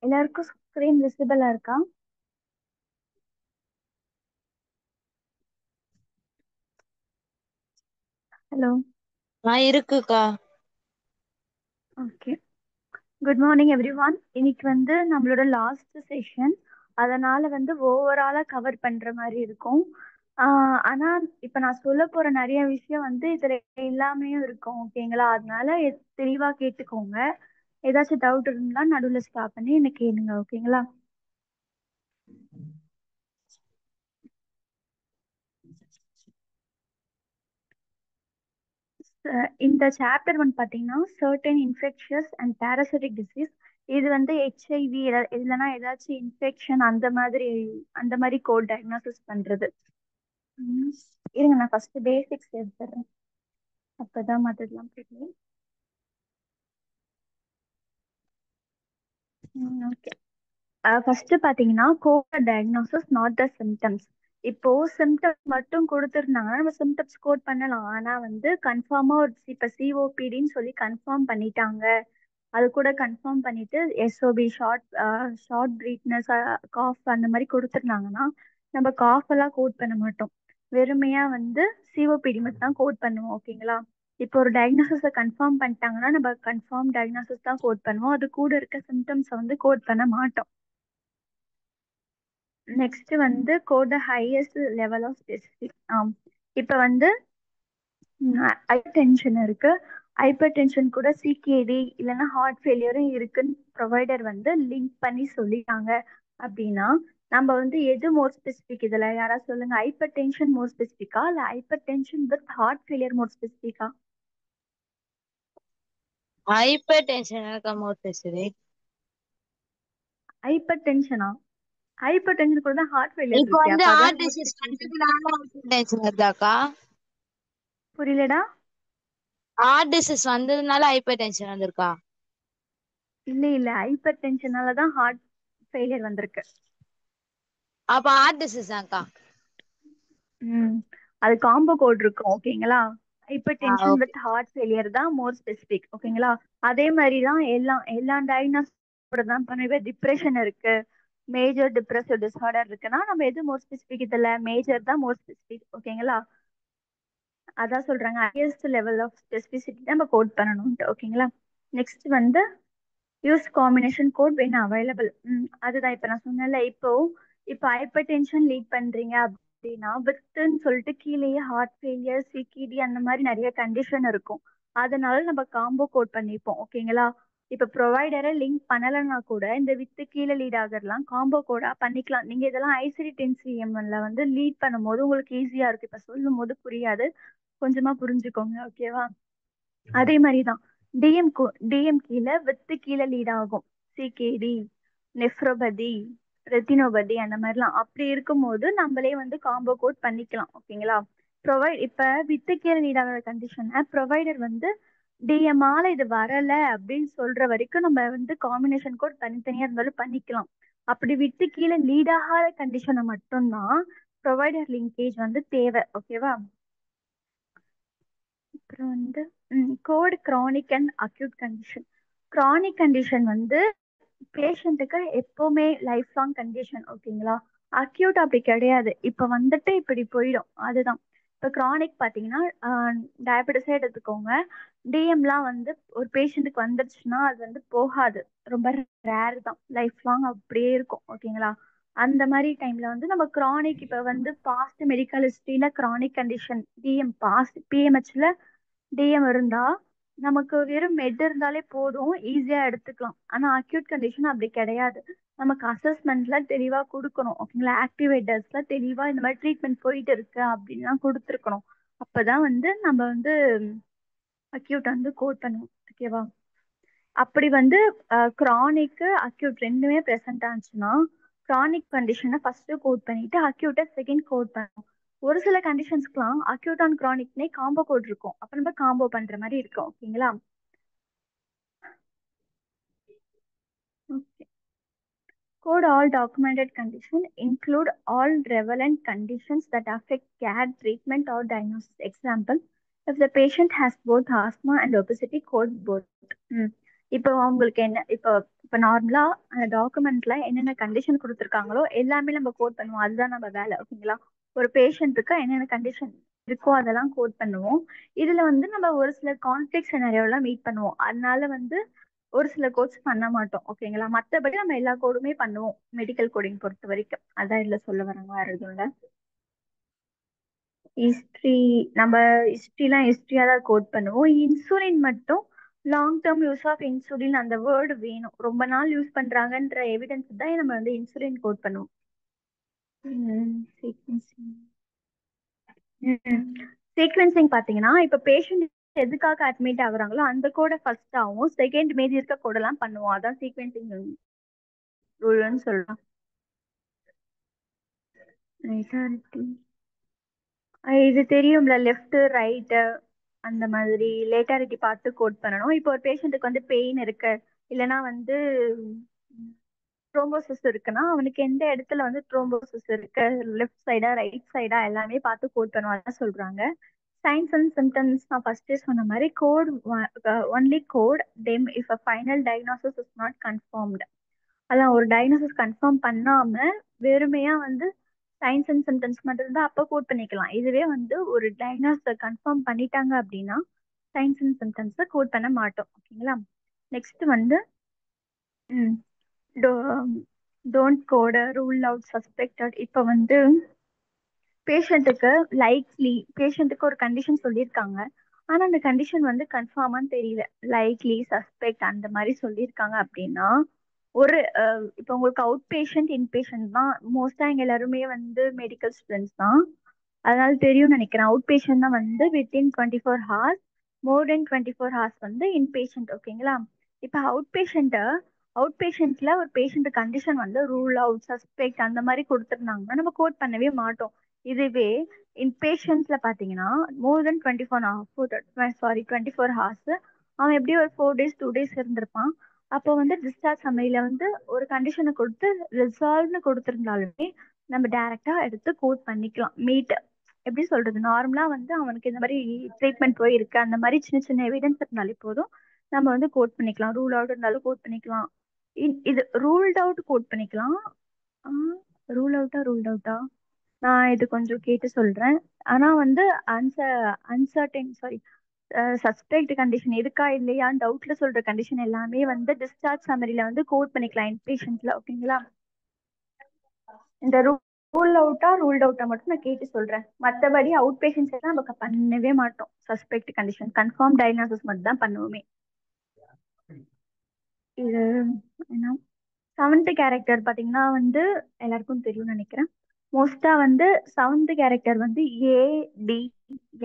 எல்லாருக்கும் ஸ்க்ரீன் விசிபிளா இருக்கா? ஹலோ. இருக்குக்கா. ஓகே. Good morning everyone. இன்னைக்கு வந்து நம்மளோட லாஸ்ட் செஷன். அதனால வந்து ஓவராலா கவர் பண்ற மாதிரி இருக்கும். ஆனா இப்ப நான் சொல்ல போற நிறைய விஷயம் வந்து இதுல எல்லாமே இருக்கும். ஓகேங்களா? அதனால தெளிவா கேட்டுக்கோங்க. ஏதாச்சும் டவுட் இருந்தா நடுவுல ஸ்டாப் பண்ணி என்ன கேளுங்க. ஓகேங்களா? இந்த சாப்டர் வந்து பாத்தீங்கன்னா certain infectious and parasitic disease. இது வந்து ஹெச்ஐவி இல்லைன்னா ஏதாச்சும் இன்ஃபெக்ஷன் அந்த மாதிரி கோட் டயக்னோசிஸ் பண்றது. ம். இருங்க, நான் ஃபர்ஸ்ட் பேசிக்ஸ் எடுத்துறேன், அப்பதான் மற்றதெல்லாம் புரியும். ஓகே. ஃபர்ஸ்ட் பாத்தீங்கன்னா code diagnosis not the symptoms. இப்போ சிம்டம்ஸ் மட்டும் கொடுத்துருந்தாங்கன்னா நம்ம சிம்டம்ஸ் கோட் பண்ணலாம். ஆனா வந்து கன்ஃபார்மா ஒரு இப்ப சிஓபிடின்னு சொல்லி கன்ஃபார்ம் பண்ணிட்டாங்க, அது கூட கன்ஃபார்ம் பண்ணிட்டு எஸ்ஓபி ஷார்ட் பிரீத்னஸ், காஃப் அந்த மாதிரி கொடுத்துருந்தாங்கன்னா நம்ம காஃப் எல்லாம் கோட் பண்ண மாட்டோம். வெறுமையா வந்து சிஓபிடி மட்டும் தான் கோட் பண்ணுவோம். ஓகேங்களா? இப்போ ஒரு டயக்னோசிஸை கன்ஃபார்ம் பண்ணிட்டாங்கன்னா நம்ம கன்ஃபார்ம் டயக்னோசிஸ் தான் கோட் பண்ணுவோம், அது கூட இருக்க சிம்டம்ஸை வந்து கோட் பண்ண மாட்டோம். நெக்ஸ்ட் வந்து code the highest level of specific. இப்போ வந்து ஹைப்பர் டென்ஷன் இருக்கு. ஹைப்பர் டென்ஷன் கூட சிகேடி இல்லைன்னா ஹார்ட் ஃபெயிலியரும் இருக்குன்னு ப்ரொவைடர் வந்து லிங்க் பண்ணி சொல்லிட்டாங்க. அப்படின்னா நம்ம வந்து எது மோர் ஸ்பெசிஃபிக்? இதுல யாராவது சொல்லுங்க. ஹைப்பர் டென்ஷன் மோர் ஸ்பெசிஃபிக்கா இல்ல hypertension with heart failure more ஸ்பெசிஃபிக்கா? ஹைப்பர் டென்ஷன் மோர் பேசுது. ஹைப்பர் டென்ஷனா? ஹைப்பர் டென்ஷன் கூட தான் ஹார்ட் ஃபெயிலியர் இப்போ இருக்கு, வந்து அப்ப அதான் heart more disease specific. Hypertension வருதாக்கா? புரியலடா. ஹார்ட் டிசீஸ் வந்ததுனால ஹைப்பர் டென்ஷன் வந்திருக்கா? இல்ல இல்ல, ஹைப்பர் டென்ஷனால தான் ஹார்ட் ஃபெயிலியர் வந்திருக்கு. அப்ப ஹார்ட் டிசீஸ் தான்க்கா. ம். அது காம்போ கோட் இருக்கும். ஓகேங்களா? Hypertension okay. With heart failure தான் மோர் ஸ்பெசிஃபிக். ஓகேங்களா? அதே மாதிரி தான் எல்லா எல்லா டயக்னோஸோட தான் பண்ணுவேன். டிப்ரெஷன் இருக்கு, மேஜர் டிப்ரெசிவ் டிஸார்டர் இருக்குன்னா நம்ம எது மோர் ஸ்பெசிஃபிக்? இதுல மேஜர் தான் மோர் ஸ்பெசிஃபிக். ஓகேங்களா? அதான் சொல்றாங்க ஹையஸ்ட் லெவல் ஆஃப் ஸ்பெசிஃபிசிட்டி நம்ம கோட் பண்ணணும்ட்டு. ஓகேங்களா? நெக்ஸ்ட் வந்து யூஸ் காம்பினேஷன் கோட் வேணும் அவைலபிள். அதுதான் இப்ப நான் சொன்னேன்ல. இப்போ ஹைப்பர் டென்ஷன் லீட் பண்றீங்க அப்படின்னா வித்துன்னு சொல்லிட்டு கீழேயே ஹார்ட் ஃபெயிலியர், சிகிடி அந்த மாதிரி நிறைய கண்டிஷன் இருக்கும். அதனால நம்ம காம்போ கோட் பண்ணிப்போம். ஓகேங்களா? இப்ப ப்ரொவைடரை லிங்க் பண்ணலைன்னா கூட இந்த வித்து கீழே லீட் ஆகறலாம் காம்போ கோடா பண்ணிக்கலாம். நீங்க இதெல்லாம் ஐசிடி 10 CMல வந்து லீட் பண்ணும்போது உங்களுக்கு ஈஸியா இருக்கு. இப்ப சொல்லும் போது புரியாது, கொஞ்சமா புரிஞ்சுக்கோங்க. ஓகேவா? அதே மாதிரிதான் டிஎம் கீழே வித்து கீழே லீட் ஆகும். சிகேடி, நெஃப்ரோபதி, ரெத்தினோபதி அந்த மாதிரிலாம். அப்படி இருக்கும்போது நம்மளே வந்து காம்போ கோட் பண்ணிக்கலாம். ஓகேங்களா? இப்ப வித்து கீழே லீட் ஆகிற கண்டிஷனை ப்ரொவைடர் வந்து டிஎம்ஆல இது வரல அப்படின்னு சொல்ற வரைக்கும் நம்ம வந்து காம்பினேஷன் கோட் தனித்தனியா இருந்தாலும் பண்ணிக்கலாம். அப்படி விட்டு கீழே லீட் ஆகாத கண்டிஷனை மட்டும்தான் ப்ரொவைடர் லிங்கேஜ் வந்து தேவை. ஓகேவா? அப்புறம் வந்து code chronic and acute condition. Chronic condition வந்து பேஷண்ட்டுக்கு எப்பவுமே லைஃப் லாங் கண்டிஷன். ஓகேங்களா? அக்யூட் அப்படி கிடையாது, இப்ப வந்துட்டு இப்படி போயிடும், அதுதான். இப்ப கிரானிக் பாத்தீங்கன்னா டயபெட்டிஸே எடுத்துக்கோங்க. டிஎம்லாம் வந்து ஒரு பேஷண்ட்டுக்கு வந்துருச்சுன்னா அது வந்து போகாது, ரொம்ப ரேர் தான், லைஃப் லாங் அப்படியே இருக்கும். ஓகேங்களா? அந்த மாதிரி டைம்ல வந்து நம்ம கிரானிக் இப்ப வந்து பாஸ்ட் மெடிக்கல் ஹிஸ்டரியில கிரானிக் கண்டிஷன் டிஎம் பாஸ்ட் பிஎம்ஹெச்ல டிஎம் இருந்தா நமக்கு வெறும் மெட் இருந்தாலே போதும், ஈஸியா எடுத்துக்கலாம். ஆனா அக்யூட் கண்டிஷன் அப்படி கிடையாது. நமக்கு அசஸ்மெண்ட்ல தெளிவா குடுக்கணும். ஓகேங்களா? ஆக்டிவேட்டர்ஸ்ல தெளிவா இந்த மாதிரி ட்ரீட்மெண்ட் போயிட்டு இருக்கு அப்படின்லாம் குடுத்துருக்கணும். அப்பதான் வந்து நம்ம வந்து அக்யூட் வந்து கோட் பண்ணுவோம். ஓகேவா? அப்படி வந்து கிரானிக் அக்யூட் ரெண்டுமே ப்ரெசென்ட் ஆச்சுன்னா கிரானிக் கண்டிஷனை ஃபர்ஸ்ட் கோட் பண்ணிட்டு அக்யூட்டை செகண்ட் கோட் பண்ணுவோம். ஒரு சில கண்டிஷன்ஸ்க்குலாம் அக்யூட் அண்ட் கிரானிக்னே காம்போ கோட் இருக்கும். அப்ப நம்ம காம்போ பண்ற மாதிரி இருக்கும். ஓகேங்களா? Code all documented conditions include all relevant conditions that affect care, treatment, or diagnosis. Example, if the patient has both asthma and obesity, code both. ம். இப்போ உங்களுக்கு என்ன இப்போ இப்போ நார்மலா அந்த டாக்குமெண்ட்ல என்னென்ன கண்டிஷன் கொடுத்துருக்காங்களோ எல்லாமே நம்ம கோட் பண்ணுவோம். அதுதான் நம்ம வேலை. ஓகேங்களா? ஒரு பேஷண்ட்டுக்கு என்னென்ன கண்டிஷன் இருக்கோ அதெல்லாம் கோட் பண்ணுவோம். இதுல வந்து நம்ம ஒரு சில கான்ஃபிளிக் சினாரியோலாம் மீட் பண்ணுவோம். அதனால வந்து ஒரு சில கோர்ஸ் பண்ண மாட்டோம். ஓகேங்களா? மத்தபடி நம்ம எல்லா கோடுமே பண்ணுவோம். மெடிக்கல் கோடிங் பொறுத்த வரைக்கும். அதான் இதுல சொல்ல வராங்க, வேற எதுவும் இல்ல. ஹிஸ்டரி நம்ம ஹிஸ்டரியா தான் கோட் பண்ணுவோம். இன்சுலின் மட்டும் long term use of insulin அந்த வேர்டு வேணும். ரொம்ப நாள் யூஸ் பண்றாங்கன்ற எவிடன்ஸ் தான் நம்ம வந்து இன்சுலின் கோட் பண்ணுவோம். சீக்வன்சிங் சீக்வன்சிங் பாத்தீங்கன்னா இப்ப பேஷண்ட் எதுக்காக அட்மிட் ஆகுறாங்களோ அந்த கோட ஃபர்ஸ்ட் ஆகும், செகண்ட் மீதி இருக்க கோடெல்லாம் பண்ணுவோம். அதான் சீக்வன்சிங் ரூல்னு சொல்லலாம். இது தெரியும்ல, லெஃப்ட் ரைட் அந்த மாதிரி லேட்டாரிட்டி பார்த்து கோட் பண்ணணும். இப்போ ஒரு பேஷண்ட்டுக்கு வந்து பெயின் இருக்கு, இல்லைன்னா வந்து த்ரோம்போசிஸ் இருக்குன்னா அவனுக்கு எந்த இடத்துல வந்து த்ரோம்போசிஸ் இருக்கு, லெஃப்ட் சைடா ரைட் சைடா எல்லாமே பார்த்து கோட் பண்ணுவோம். அதான் சொல்றாங்க. சைன்ஸ் அண்ட் சிம்டம்ஸ் நான் ஃபர்ஸ்டே சொன்ன மாதிரி code only code them if a final diagnosis is not confirmed. அதான் ஒரு டயக்னோசிஸ் கன்ஃபார்ம் பண்ணாம வெறுமையா வந்து சைன்ஸ் அண்ட் சிம்டம்ஸ் மட்டும் தான் அப்போ கோட் பண்ணிக்கலாம். இதுவே வந்து ஒரு டயக்னோசிஸ் கன்ஃபார்ம் பண்ணிட்டாங்க அப்படின்னா சைன்ஸ் அண்ட் சிம்டம்ஸை கோட் பண்ண மாட்டோம். ஓகேங்களா? நெக்ஸ்ட் வந்து don't code rule out suspected. இப்போ வந்து பேஷண்ட்டுக்கு பேஷண்ட்டுக்கு ஒரு கண்டிஷன் சொல்லியிருக்காங்க, ஆனா அந்த கண்டிஷன் வந்து கன்ஃபார்மான்னு தெரியல, லைக்லி சஸ்பெக்ட் அந்த மாதிரி சொல்லியிருக்காங்க அப்படின்னா ஒரு இப்போ உங்களுக்கு அவுட் பேஷண்ட் இன் பேஷண்ட் தான் மோஸ்டா எங்க எல்லாருமே வந்து மெடிக்கல் ஸ்டூடெண்ட்ஸ் தான், அதனால தெரியும்னு நினைக்கிறேன். அவுட் பேஷண்ட் தான் வந்து வித்தின் 24 ஹவர்ஸ், மோர் தென் 24 ஹவர்ஸ் வந்து இன் பேஷண்ட். ஓகேங்களா? இப்போ அவுட் பேஷண்ட்ல ஒரு பேஷண்ட் கண்டிஷன் வந்து ரூல் அவுட் சஸ்பெக்ட் அந்த மாதிரி கொடுத்துருந்தாங்கன்னா நம்ம கோட் பண்ணவே மாட்டோம். இதுவே இன் பேஷண்ட்ஸ்ல பாத்தீங்கன்னா மோர் தென் 24 ஹவர்ஸ் அவன் எப்படியும் ஒரு 4 டேஸ் 2 டேஸ் இருந்திருப்பான். அப்போ வந்து டிஸ்சார்ஜ் சமையல வந்து ஒரு கண்டிஷனை கொடுத்து ரிசால்வ்னு கொடுத்துருந்தாலுமே நம்ம டைரக்டா எடுத்து கோட் பண்ணிக்கலாம். மீட் எப்படி சொல்றது, நார்மலா வந்து அவனுக்கு இந்த மாதிரி ட்ரீட்மெண்ட் போயிருக்கு அந்த மாதிரி சின்ன சின்ன எவிடன்ஸ் இருந்தாலே போதும், நம்ம வந்து கோட் பண்ணிக்கலாம். ரூல் அவுட் இருந்தாலும் கோட் பண்ணிக்கலாம். இது ரூல்ட் அவுட் கோட் பண்ணிக்கலாம். ரூல் அவுட்டா நான் இது கொஞ்சம் கேட்டு சொல்றேன். ஆனா வந்து அன்சர்டன் சாரி சஸ்பெக்ட் கண்டிஷன் இருக்கா இல்லையான்னு டவுட்ல சொல்ற கண்டிஷன் எல்லாமே வந்து டிஸ்சார்ஜ் சம்மரியில வந்து கோட் பண்ணிக்கலாம் இன்பேஷன்ட்ல. ஓகேங்களா? இந்த ரூல்ட் அவுட்டா மட்டும் நான் கேட்டு சொல்றேன். மற்றபடி அவுட் பேஷன்ஸ் எல்லாம் நம்ம பண்ணவே மாட்டோம். சஸ்பெக்ட் கண்டிஷன் கன்ஃபார்ம் டயக்னோசிஸ் மட்டும் தான் பண்ணுவோமே. இது என்ன செவன்த் கேரக்டர் பாத்தீங்கன்னா வந்து எல்லாருக்கும் தெரியும்னு நினைக்கிறேன். மோஸ்டா வந்து செவன்த் கேரக்டர் வந்து ஏ டி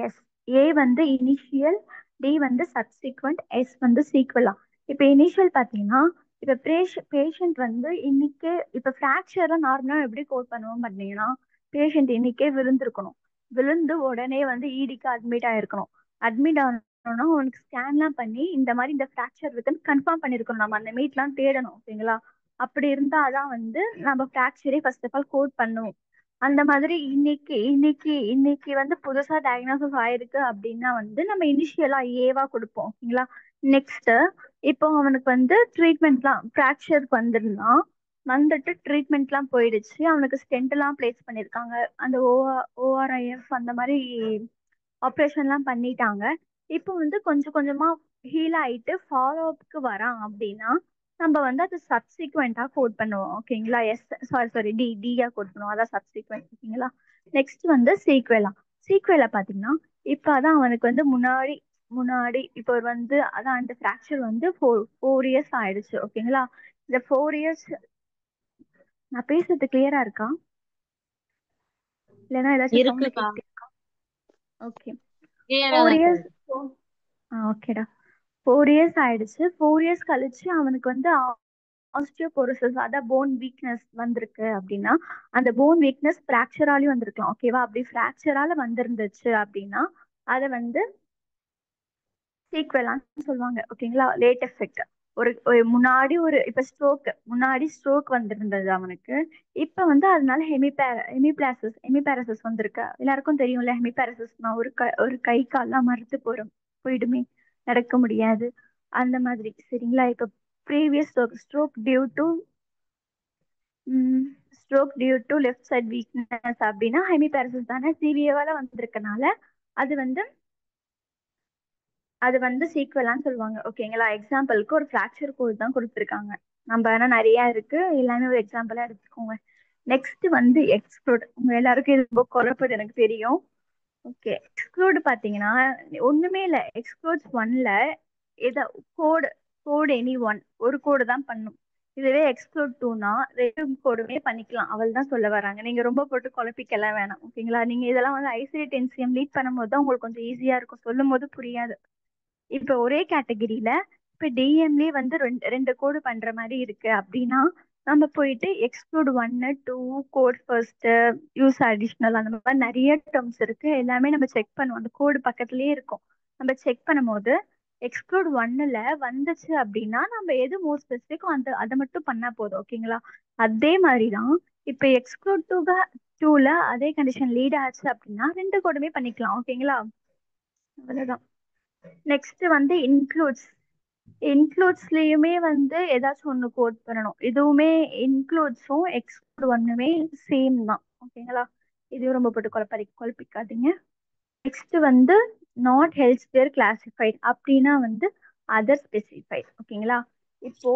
எஸ். ஏ வந்து இனிஷியல், டி வந்து சப்சிக்வெண்ட், எஸ் வந்து சீக்வலா. இப்ப இனிஷியல் பாத்தீங்கன்னா இப்ப பேஷண்ட் வந்து இன்னைக்கு இப்ப ஃபிராக்சர்லாம் நார்மலா எப்படி கோட் பண்ணுவோம் பாத்தீங்கன்னா பேஷண்ட் இன்னைக்கே விழுந்திருக்கணும், விழுந்து உடனே வந்து இடிக்கு அட்மிட் ஆயிருக்கணும். அட்மிட் ஆனோம்னா உனக்கு ஸ்கேன்லாம் பண்ணி இந்த மாதிரி இந்த ஃபிராக்சர் இருக்குன்னு கன்ஃபார்ம் பண்ணிருக்கணும். நம்ம அந்த மீட்லாம் தேடணும். ஓகேங்களா? அப்படி இருந்தாதான் வந்து நம்ம ஃபிராக்சரே ஃபர்ஸ்ட் ஆஃப் ஆல் கோட் பண்ணுவோம். அந்த மாதிரி இன்னைக்கு இன்னைக்கு இன்னைக்கு வந்து புதுசா டயக்னோசிஸ் ஆயிருக்கு அப்படின்னா வந்து நம்ம இனிஷியலா ஏவா கொடுப்போம். ஓகேங்களா? நெக்ஸ்ட் இப்போ அவனுக்கு வந்து ட்ரீட்மெண்ட்லாம் ஃபிராக்சருக்கு வந்துருந்தான், வந்துட்டு ட்ரீட்மெண்ட்லாம் போயிடுச்சு, அவனுக்கு ஸ்டென்ட் எல்லாம் பிளேஸ் பண்ணிருக்காங்க, அந்த ஓஆர்ஐஎஃப் அந்த மாதிரி ஆப்ரேஷன்லாம் பண்ணிட்டாங்க. இப்போ வந்து கொஞ்சம் கொஞ்சமா ஹீல் ஆயிட்டு ஃபாலோ அப்க்கு வரான் அப்படின்னா நம்ம வந்து அது சப்சிக்வெண்டா கோட் பண்ணுவோம். ஓகேங்களா? எஸ் சாரி டியா கோட் பண்ணுவோம். அதான் சப்சிக்வெண்ட். ஓகேங்களா? நெக்ஸ்ட் வந்து சீக்வெலா. சீக்வெலா பாத்தீங்கன்னா இப்ப அதான் அவனுக்கு வந்து முன்னாடி முன்னாடி இப்போ வந்து அதான் அந்த ஃப்ராக்சர் வந்து 4 இயர்ஸ் ஆயிடுச்சு. ஓகேங்களா? இந்த 4 இயர்ஸ் நான் பேசுறது கிளியரா இருக்கா? இல்லைன்னா ஏதாச்சும் சவுண்ட் இருக்குக்கா. கேட்டுட்டே இருக்கா? ஓகே. கிளியரா ஃபோர் தான் இருக்கா? இயர்ஸ் ஓகேடா. 4 இயர்ஸ் ஆயிடுச்சு. 4 இயர்ஸ் கழிச்சு அவனுக்கு வந்து ஆஸ்டியோபோரோசிஸ், அதான் போன் வீக்னஸ் வந்திருக்கு அப்படின்னா, அந்த போன் வீக்னஸ் ஃப்ராக்சராலையும் வந்திருக்கலாம். ஓகேவா? அப்படி ஃப்ராக்சரால வந்திருந்துச்சு அப்படின்னா அதை வந்து சீக்வெலான்னு சொல்லுவாங்க. ஓகேங்களா? Late effect. ஒரு முன்னாடி இப்ப முன்னாடி ஸ்ட்ரோக் வந்திருந்தது அவனுக்கு. இப்ப வந்து அதனால ஹெமிபிளாசிஸ் வந்திருக்கு. எல்லாருக்கும் தெரியும்ல, ஹெமிபாரசிஸ்னா ஒரு கை கால்லாம் மறுத்து போயிடுமே, நடக்க முடியாது அந்த மாதிரி. சரிங்களா? இப்ப previous stroke due to left side weakness அப்படின்னா ஹெமிபாரசிஸ் தானே, சிவியரால வந்திருக்கனால அது வந்து சீக்வலான்னு சொல்லுவாங்க. ஓகேங்களா? எக்ஸாம்பிளுக்கு ஒரு ஃப்ராக்சர் கோட் தான் கொடுத்துருக்காங்க. நம்ம ஆனா நிறைய இருக்கு, எல்லாமே ஒரு எக்ஸாம்பிளா எடுத்துக்கோங்க. நெக்ஸ்ட் வந்து எக்ஸ்க்ளூட். உங்க எல்லாருக்கும் இது ரொம்ப குழப்பது எனக்கு தெரியும். ஓகே. எக்ஸ்க்ளூட் பாத்தீங்கன்னா ஒண்ணுமே இல்ல. எக்ஸ்க்ளூட்ஸ் ஒன்ல ஏதோ கோடு கோடு எனி ஒன் ஒரு கோடு தான் பண்ணும். இதுவே எக்ஸ்க்ளூட் டூனா ரெண்டு கோடுமே பண்ணிக்கலாம். அவள் தான் சொல்ல வராங்க. நீங்க ரொம்ப போட்டு குழப்பிக்கலாம் வேணாம். ஓகேங்களா? நீங்க இதெல்லாம் வந்து ஐசிஐடி என்சிஎம் லீட் பண்ணும்போது தான் உங்களுக்கு கொஞ்சம் ஈஸியா இருக்கும், சொல்லும் போது புரியாது. இப்ப ஒரே கேட்டகரியில இப்ப டிஎம்லே வந்து ரெண்டு ரெண்டு கோடு பண்ற மாதிரி இருக்கு அப்படின்னா நம்ம போயிட்டு exclude 1 2 code first use additional அந்த மாதிரி நிறைய டேர்ம்ஸ் இருக்கு. எல்லாமே நம்ம செக் பண்ணுவோம், அந்த கோடு பக்கத்துலயே இருக்கும். நம்ம செக் பண்ணும்போது எக்ஸ்க்ளூட் 1ல வந்துச்சு அப்படின்னா நம்ம எது மோர் ஸ்பெசிஃபிக்கோ அதை மட்டும் பண்ணா போதும். ஓகேங்களா? அதே மாதிரிதான் இப்ப எக்ஸ்க்ளூட் 2ல அதே கண்டிஷன் லீட் ஆச்சு அப்படின்னா ரெண்டு கோடுமே பண்ணிக்கலாம். ஓகேங்களா? அவ்வளவுதான். நெக்ஸ்ட் வந்து இன்க்ளூட்ஸ்லயுமே வந்து ஏதாச்சும் ஒண்ணு கோட் பண்ணணும். இதுவுமே இன்க்ளூட்ஸும் எக்ஸ்க்ளூட் ஒண்ணுமே சேம் தான். ஓகேங்களா? இதுவும் ரொம்ப போட்டு குழப்பிக்காதீங்க. நெக்ஸ்ட் வந்து நாட் ஹெல்த்கேர் கிளாசிஃபைட் அப்படின்னா வந்து அதர் ஸ்பெசிஃபைட். ஓகேங்களா? இப்போ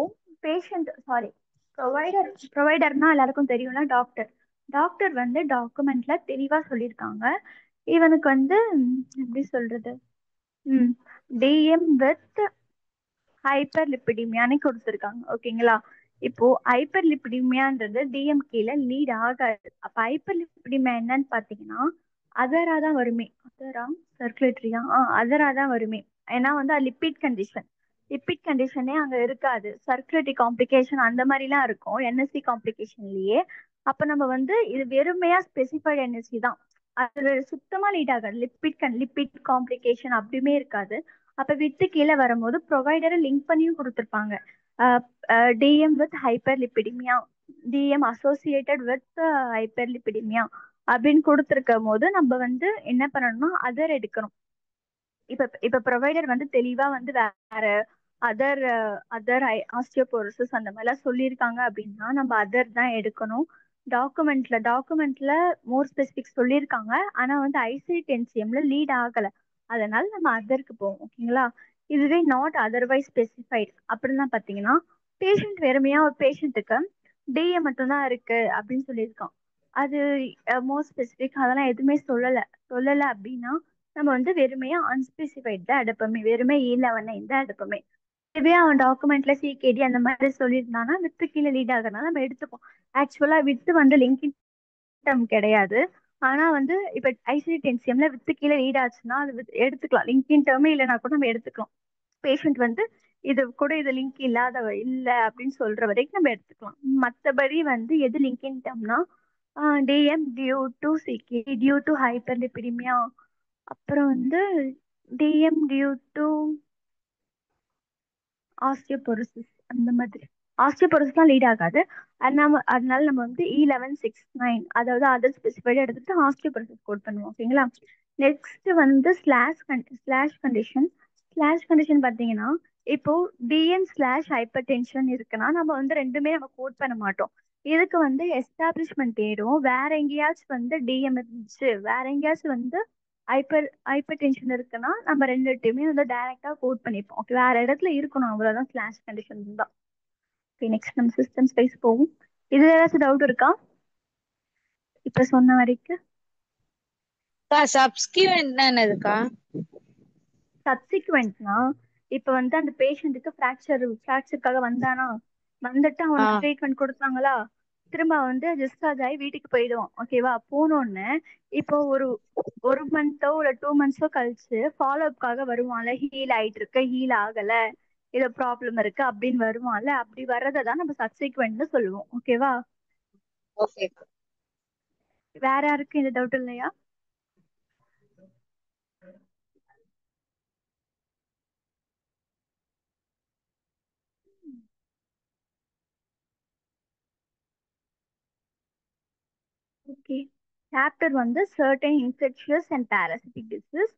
ப்ரொவைடர்னா எல்லாருக்கும் தெரியும்ல, டாக்டர் வந்து டாக்குமெண்ட்ல தெளிவா சொல்லியிருக்காங்க. இவனுக்கு வந்து எப்படி சொல்றது, டிஎம் வித் ஹைப்பர் லிப்பிடிமியான்னு கொடுத்துருக்காங்க. ஓகேங்களா? இப்போ ஹைப்பர் லிப்பிடிமியான்றது டிஎம்கேல லீட் ஆகாது. அப்ப ஹைப்பர் லிப்பிடிமியா என்னன்னு பாத்தீங்கன்னா அதரா தான் வருமே. அதரா சர்க்குலேட்டரியா அதரா தான் வருமே. ஏன்னா வந்து அது லிப்பிட் கண்டிஷனே அங்க இருக்காது. சர்க்குலேட்டரி காம்ப்ளிகேஷன் அந்த மாதிரிலாம் இருக்கும் என்எஸ்சி காம்ப்ளிகேஷன்லயே. அப்ப நம்ம வந்து இது வெறுமையா ஸ்பெசிஃபைடு என்எஸ்சி தான். அது சுத்தமா லீட் ஆகாது. லிப்பிட் காம்ப்ளிகேஷன் அப்படியுமே இருக்காது. அப்ப வித்து கீழே வரும்போது ப்ரொவைடரை லிங்க் பண்ணியும் கொடுத்துருப்பாங்க. DM with hyperlipidaemia, DM associated with hyperlipidaemia அப்படின்னு கொடுத்துருக்கும் போது நம்ம வந்து என்ன பண்ணணும்னா அதர் எடுக்கணும். இப்ப ப்ரொவைடர் வந்து தெளிவா வந்து வேற அதர் அதர் ஆஸ்டியோபோரோசிஸ் அந்த மாதிரிலாம் சொல்லியிருக்காங்க அப்படின்னா நம்ம அதர் தான் எடுக்கணும். டாக்குமெண்ட்ல மோர் ஸ்பெசிபிக் சொல்லியிருக்காங்க. ஆனா வந்து ஐசிடென்சியம்ல லீட் ஆகல, அதனால நம்ம அதருக்கு போவோம். ஓகேங்களா? இதுவே நாட் அதர்வைஸ் ஸ்பெசிஃபைட் அப்படின்னா பாத்தீங்கன்னா வெறுமையா ஒரு பேஷண்ட்டுக்கு டிஏ மட்டும்தான் இருக்கு அப்படின்னு சொல்லியிருக்கான். அது மோர் ஸ்பெசிபிக் அதெல்லாம் எதுவுமே சொல்லல அப்படின்னா நம்ம வந்து வெறுமையா அன்ஸ்பெசிஃபைட் தான் எடுப்போமே, வெறுமே E11 தான் எடுப்போமே. இதுவே அவன் டாக்குமெண்ட்ல சிகேடி அந்த மாதிரி சொல்லியிருந்தானா வித்து கீழே லீட் ஆகுறதுனால நம்ம எடுத்துப்போம். ஆக்சுவலா வித்து வந்து லிங்கிங் டேர்ம் கிடையாது. ஆனா வந்து இப்ப ஐசிடென்சியம்ல வித்து கீழே லீட் ஆச்சுன்னா அது எடுத்துக்கலாம். லிங்கிங் டேர்மே இல்லைன்னா கூட நம்ம எடுத்துக்கலாம். பேஷண்ட் வந்து இது கூட இது லிங்க் இல்ல அப்படின்னு சொல்ற வரைக்கும் நம்ம எடுத்துக்கலாம். மத்தபடி வந்து எது லிங்கிங் டேர்ம்னா DM due to CKD due to hyperlipidaemia, அப்புறம் வந்து டிஎம் டியூ டு ஆஸ்டியோபோரோசிஸ் அந்த மாதிரி. ஆஸ்டியோபோரோசிஸ்லாம் லீட் ஆகாது. அதனால நம்ம வந்து E1169 அதாவது அதர் ஸ்பெசிஃபைடு எடுத்துட்டு ஆஸ்டியோபோரோசிஸ் கோட் பண்ணுவோம். ஓகேங்களா? நெக்ஸ்ட் வந்து ஸ்லாஷ் கண்டிஷன் பாத்தீங்கன்னா இப்போ டிஎன் ஸ்லாஷ் ஹைப்பர் டென்ஷன் இருக்குன்னா நம்ம வந்து ரெண்டுமே நம்ம கோட் பண்ண மாட்டோம். இதுக்கு வந்து எஸ்டாப்ளிஷ்மெண்ட் தேடும். வேற எங்கேயாச்சும் வந்து டிஎம் இருந்துச்சு, வேற எங்கேயாச்சும் வந்து ஹைப்பர் டென்ஷன் இருக்குன்னா நம்ம ரெண்டுத்தையுமே வந்து டைரக்டா கோட் பண்ணிப்போம். ஓகே, வேற இடத்துல இருக்கணும், அவ்வளவுதான். ஸ்லாஷ் கண்டிஷன் தான். ஓகே, நெக்ஸ்ட் நம்ம சிஸ்டம் ஸ்பேஸ் போகும். இதுல ஏதாச்சும் டவுட் இருக்கா இப்ப சொன்ன வரைக்கும்? சப்ஸ்கிரிப்ஷன் என்னதுக்கா? சப்சிக்வெண்ட்னா இப்ப வந்து அந்த பேஷண்ட்டுக்கு ஃப்ராக்சருக்காக வந்தானா, வந்துட்டு ஆ அவனுக்கு ட்ரீட்மெண்ட் கொடுத்தாங்களா, திரும்ப வந்து டிஸ்சார்ஜ் ஆகி வீட்டுக்கு போயிடுவான். ஓகேவா? போனோடனே இப்போ ஒரு 1 மந்த்தோ இல்ல 2 மந்த்ஸோ கழிச்சு ஃபாலோ அப்காக வருவான்ல, ஹீல் ஆயிட்டு இருக்கு, ஹீல் ஆகல, ஏதோ ப்ராப்ளம் இருக்கு அப்படின்னு வருவான்ல, அப்படி வர்றதை தான் நம்ம சப்சிக்வெண்ட்னு சொல்லுவோம். ஓகேவா? ஓகே. வேற யாருக்கும் இந்த டவுட் இல்லையா? ஓகே. சாப்டர் வந்து certain infectious and parasitic disease.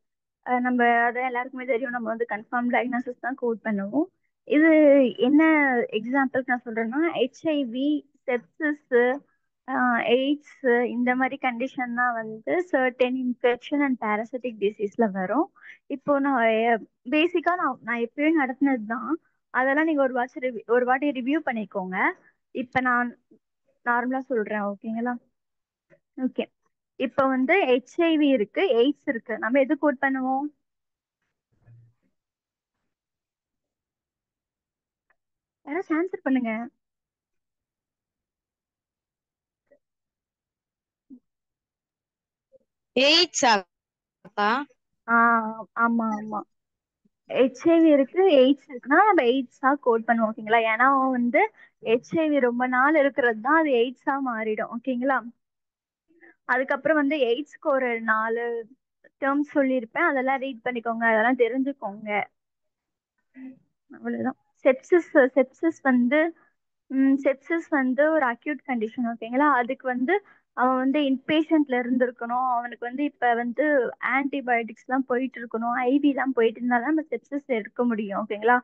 நம்ம அதை எல்லாருக்குமே தெரியும், நம்ம வந்து கன்ஃபார்ம் டயக்னோசிஸ் தான் கோட் பண்ணுவோம். இது என்ன எக்ஸாம்பிளுக்கு நான் சொல்றேன்னா, ஹெச்ஐவி, செப்சிஸ், எய்ட்ஸ், இந்த மாதிரி கண்டிஷன் தான் வந்து சர்டன் இன்ஃபெக்ஷன் அண்ட் parasitic டிசீஸ்ல வரும். இப்போ நான் பேசிக்கா நான் எப்பயும் நடத்தினது தான், அதெல்லாம் நீங்க ஒரு வாட்டி ரிவ்யூ பண்ணிக்கோங்க. இப்ப நான் நார்மலா சொல்றேன். ஓகேங்களா? ஓகே. இப்ப வந்து ஹெச்ஐவி இருக்கு, எய்ட்ஸ் இருக்கு, நம்ம எது கோட் பண்ணுவோம்? யாராச்சும் ஆன்சர் பண்ணுங்க. எயிட்ஸா அக்கா? ஆமா ஆமா. ஹெச்ஐவி இருக்கு, எய்ட்ஸ் இருக்குன்னா நம்ம எய்ட்ஸா கோட் பண்ணுவோம். ஓகேங்களா? ஏன்னா வந்து ஹெச்ஐவி ரொம்ப நாள் இருக்கிறது தான் அது எய்ட்ஸா மாறிடும். ஓகேங்களா? அதுக்கப்புறம் வந்து எய்ட்ஸ்க்கு ஒரு 4 டேர்ம்ஸ் சொல்லியிருப்பேன், அதெல்லாம் ரீட் பண்ணிக்கோங்க, அதெல்லாம் தெரிஞ்சுக்கோங்க. அவ்வளவுதான். செப்சிஸ் வந்து செப்சிஸ் வந்து ஒரு அக்யூட் கண்டிஷன். ஓகேங்களா? அதுக்கு வந்து அவன் வந்து இன்பேஷண்ட்ல இருந்திருக்கணும், அவனுக்கு வந்து இப்ப வந்து ஆன்டிபயோட்டிக்ஸ் எல்லாம் போயிட்டு இருக்கணும், ஐவி எல்லாம் போயிட்டு இருந்தாலும் நம்ம செப்சிஸ் எடுக்க முடியும். ஓகேங்களா?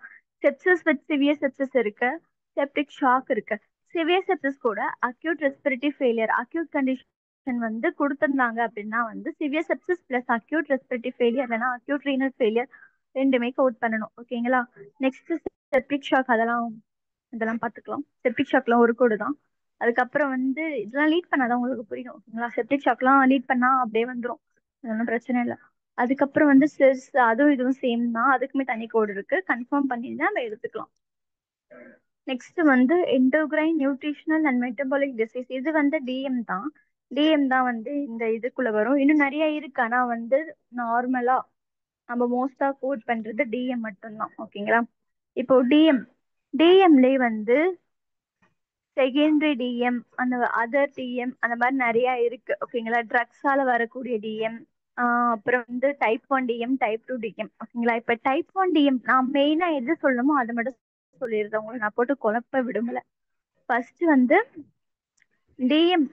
செப்சிஸ் வித் சிவியர் செப்சிஸ் இருக்கு, செப்டிக் ஷாக் இருக்கு. சிவியர் செப்சிஸ் கூட acute respiratory failure, acute condition வந்து கொடுத்திருந்தாங்க அப்படின்னா வந்து severe sepsis plus acute respiratory failure இல்லைன்னா அக்யூட் ரீனல் ஃபெயிலியர் ரெண்டுமே கோட் பண்ணணும். ஓகேங்களா? நெக்ஸ்ட் செப்டிக் ஷாக், இதெல்லாம் பார்த்துக்கலாம். செப்டிக் ஷாக்லாம் ஒரு கோடு தான். அதுக்கப்புறம் வந்து இதெல்லாம் லீட் பண்ணாதான் உங்களுக்கு புரியும். ஓகேங்களா? செப்டிக் ஷாக்லாம் லீட் பண்ணா அப்படியே வந்துடும், ஒன்றும் பிரச்சனை இல்லை. அதுக்கப்புறம் வந்து செஸ், அதுவும் இதுவும் சேம் தான், அதுக்குமே தனி கோடு இருக்கு, கன்ஃபார்ம் பண்ணிட்டு நம்ம எடுத்துக்கலாம். நெக்ஸ்ட் வந்து endocrine nutritional and metabolic disease, இது வந்து டிஎம் தான் வந்து இந்த இதுக்குள்ள வரும். இன்னும் நிறைய இருக்கு, ஆனா வந்து நார்மலா நம்ம மோஸ்டா கோட் பண்றது டிஎம் மட்டும்தான். ஓகேங்களா? இப்போ டிஎம்லயே வந்து செகண்டரி டிஎம், அந்த அதர் டிஎம், அந்த மாதிரி நிறைய இருக்கு. ஓகேங்களா? ட்ரக்ஸால வரக்கூடிய டிஎம், அப்புறம் வந்து டைப் 1 டிஎம், டைப் 2 டிஎம். ஓகேங்களா? இப்ப டைப் 1 டிஎம் நான் மெயினா எது சொல்லணுமோ அதை மட்டும் சொல்லிடுறேன், உங்களுக்கு நான் போட்டு குழப்ப விடுமல. ஃபர்ஸ்ட் வந்து டிஎம்.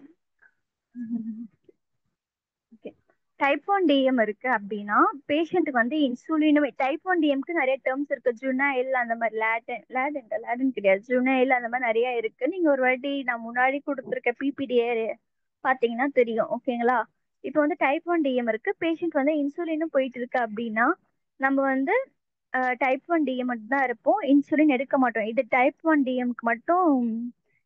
டைப் 1 டிஎம் இருக்கு அப்படின்னா பேஷண்ட்டுக்கு வந்து இன்சுலினும், டைப் 1 டிஎம்க்கு நிறைய டேர்ம்ஸ் இருக்கு, ஜுனைல் அந்த மாதிரி, லேடன் கிடையாது, ஜுனைல் அந்த மாதிரி நிறைய இருக்கு. நீங்க ஒரு வாட்டி நான் முன்னாடி கொடுத்துருக்க பிபிடிஏ பாத்தீங்கன்னா தெரியும். ஓகேங்களா? இப்போ வந்து டைப் 1 டிஎம் இருக்கு, பேஷண்ட் வந்து இன்சுலினும் போயிட்டு இருக்கு அப்படின்னா நம்ம வந்து டைப் 1 டிஎம் மட்டும் தான் இருப்போம், இன்சுலின் எடுக்க மாட்டோம். இது டைப் 1 டிஎம்க்கு மட்டும்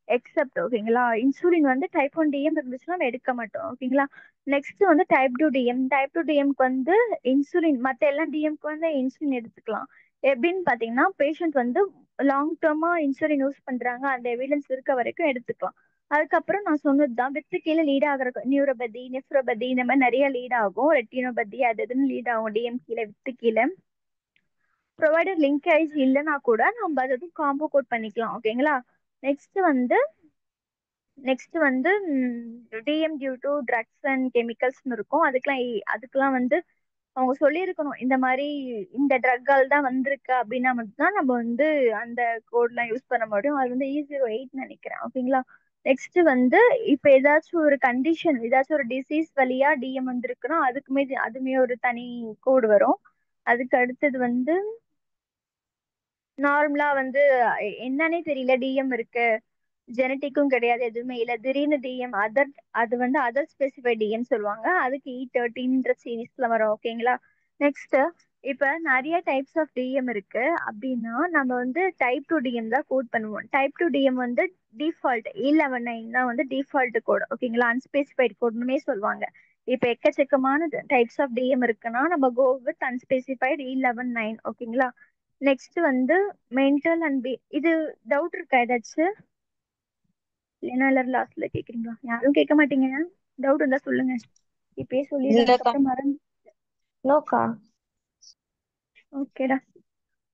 எக்ஸப்ட். ஓகேங்களா? இன்சுலின் வந்து டைப் 1 டிஎம் இருந்துச்சுன்னா நம்ம எடுக்க மாட்டோம். ஓகேங்களா? நெக்ஸ்ட் வந்து டைப் 2 டிஎம். டைப் 2 டிஎம்க்கு வந்து இன்சுலின், மற்ற எல்லா டிஎம்க்கு வந்து இன்சுலின் எடுத்துக்கலாம். எப்படின்னு பாத்தீங்கன்னா பேஷண்ட் வந்து லாங் டேர்மா இன்சுலின் யூஸ் பண்றாங்க, அந்த எவிடன்ஸ் இருக்க வரைக்கும் எடுத்துக்கலாம். அதுக்கப்புறம் நான் சொன்னதுதான் வித்து கீழே லீட் ஆகிற நியூரோபதி, நெஃப்ரோபதி, இந்த மாதிரி நிறைய லீட் ஆகும், ரெட்டினோபதி அது இதுன்னு லீட் ஆகும் டிஎம் கீழே, வித்து கீழே. ப்ரொவைடர் லிங்கேஜ் இல்லைன்னா கூட நம்ம அது காம்போ கோட் பண்ணிக்கலாம். ஓகேங்களா? நெக்ஸ்ட் வந்து நெக்ஸ்ட் வந்து DM due to drugs and கெமிக்கல்ஸ்னு இருக்கும். அதுக்கெல்லாம் வந்து அவங்க சொல்லியிருக்கணும், இந்த மாதிரி இந்த ட்ரக்கால் தான் வந்திருக்கு அப்படின்னா மட்டும்தான் நம்ம வந்து அந்த கோட்லாம் யூஸ் பண்ண முடியும். அது வந்து E08 நினைக்கிறேன். ஓகேங்களா? நெக்ஸ்ட் வந்து இப்ப ஏதாச்சும் ஒரு கண்டிஷன், ஏதாச்சும் ஒரு டிசீஸ் வழியா டிஎம் வந்திருக்குன்னா அதுமே ஒரு தனி கோடு வரும். அதுக்கு அடுத்தது வந்து நார்மலா வந்து என்னன்னே தெரியல, டிஎம் இருக்கு, ஜெனட்டிக்கும் கிடையாது, எதுவுமே இல்ல, திடீர்னு டிஎம் அதர், அது வந்து அதர் ஸ்பெசிஃபை டிஎம் சொல்லுவாங்க, அதுக்கு E13ன்ற சீரீஸ்ல வரும். ஓகேங்களா? நெக்ஸ்ட் இப்ப நிறைய டைப்ஸ் ஆஃப் டிஎம் இருக்கு அப்படின்னா நம்ம வந்து டைப் 2 டிஎம் தான் கோட் பண்ணுவோம். டைப் 2 டிஎம் வந்து டிஃபால்ட் E11 தான் வந்து டிஃபால்ட் கோட். ஓகேங்களா? அன்ஸ்பெசிஃபைட் கோட்னுமே சொல்லுவாங்க. இப்போ எக்கச்சக்கமான டைப்ஸ் ஆஃப் டிஎம் இருக்குன்னா நம்ம கோ வித் அன்ஸ்பெசிஃபைடு E11-9. ஓகேங்களா. நெக்ஸ்ட் வந்து மென்டல் அண்ட் இது டவுட் இருக்கா ஏதாச்சும்? இல்லைன்னா எல்லாரும் லாஸ்ட்ல கேக்குறீங்களா? யாரும் கேட்க மாட்டீங்க. டவுட் இருந்தா சொல்லுங்க. இப்பயே சொல்லிடுறேன், இல்லக்கா. அதுக்கப்புறம் மறந்து. நோக்கா. ஓகேடா.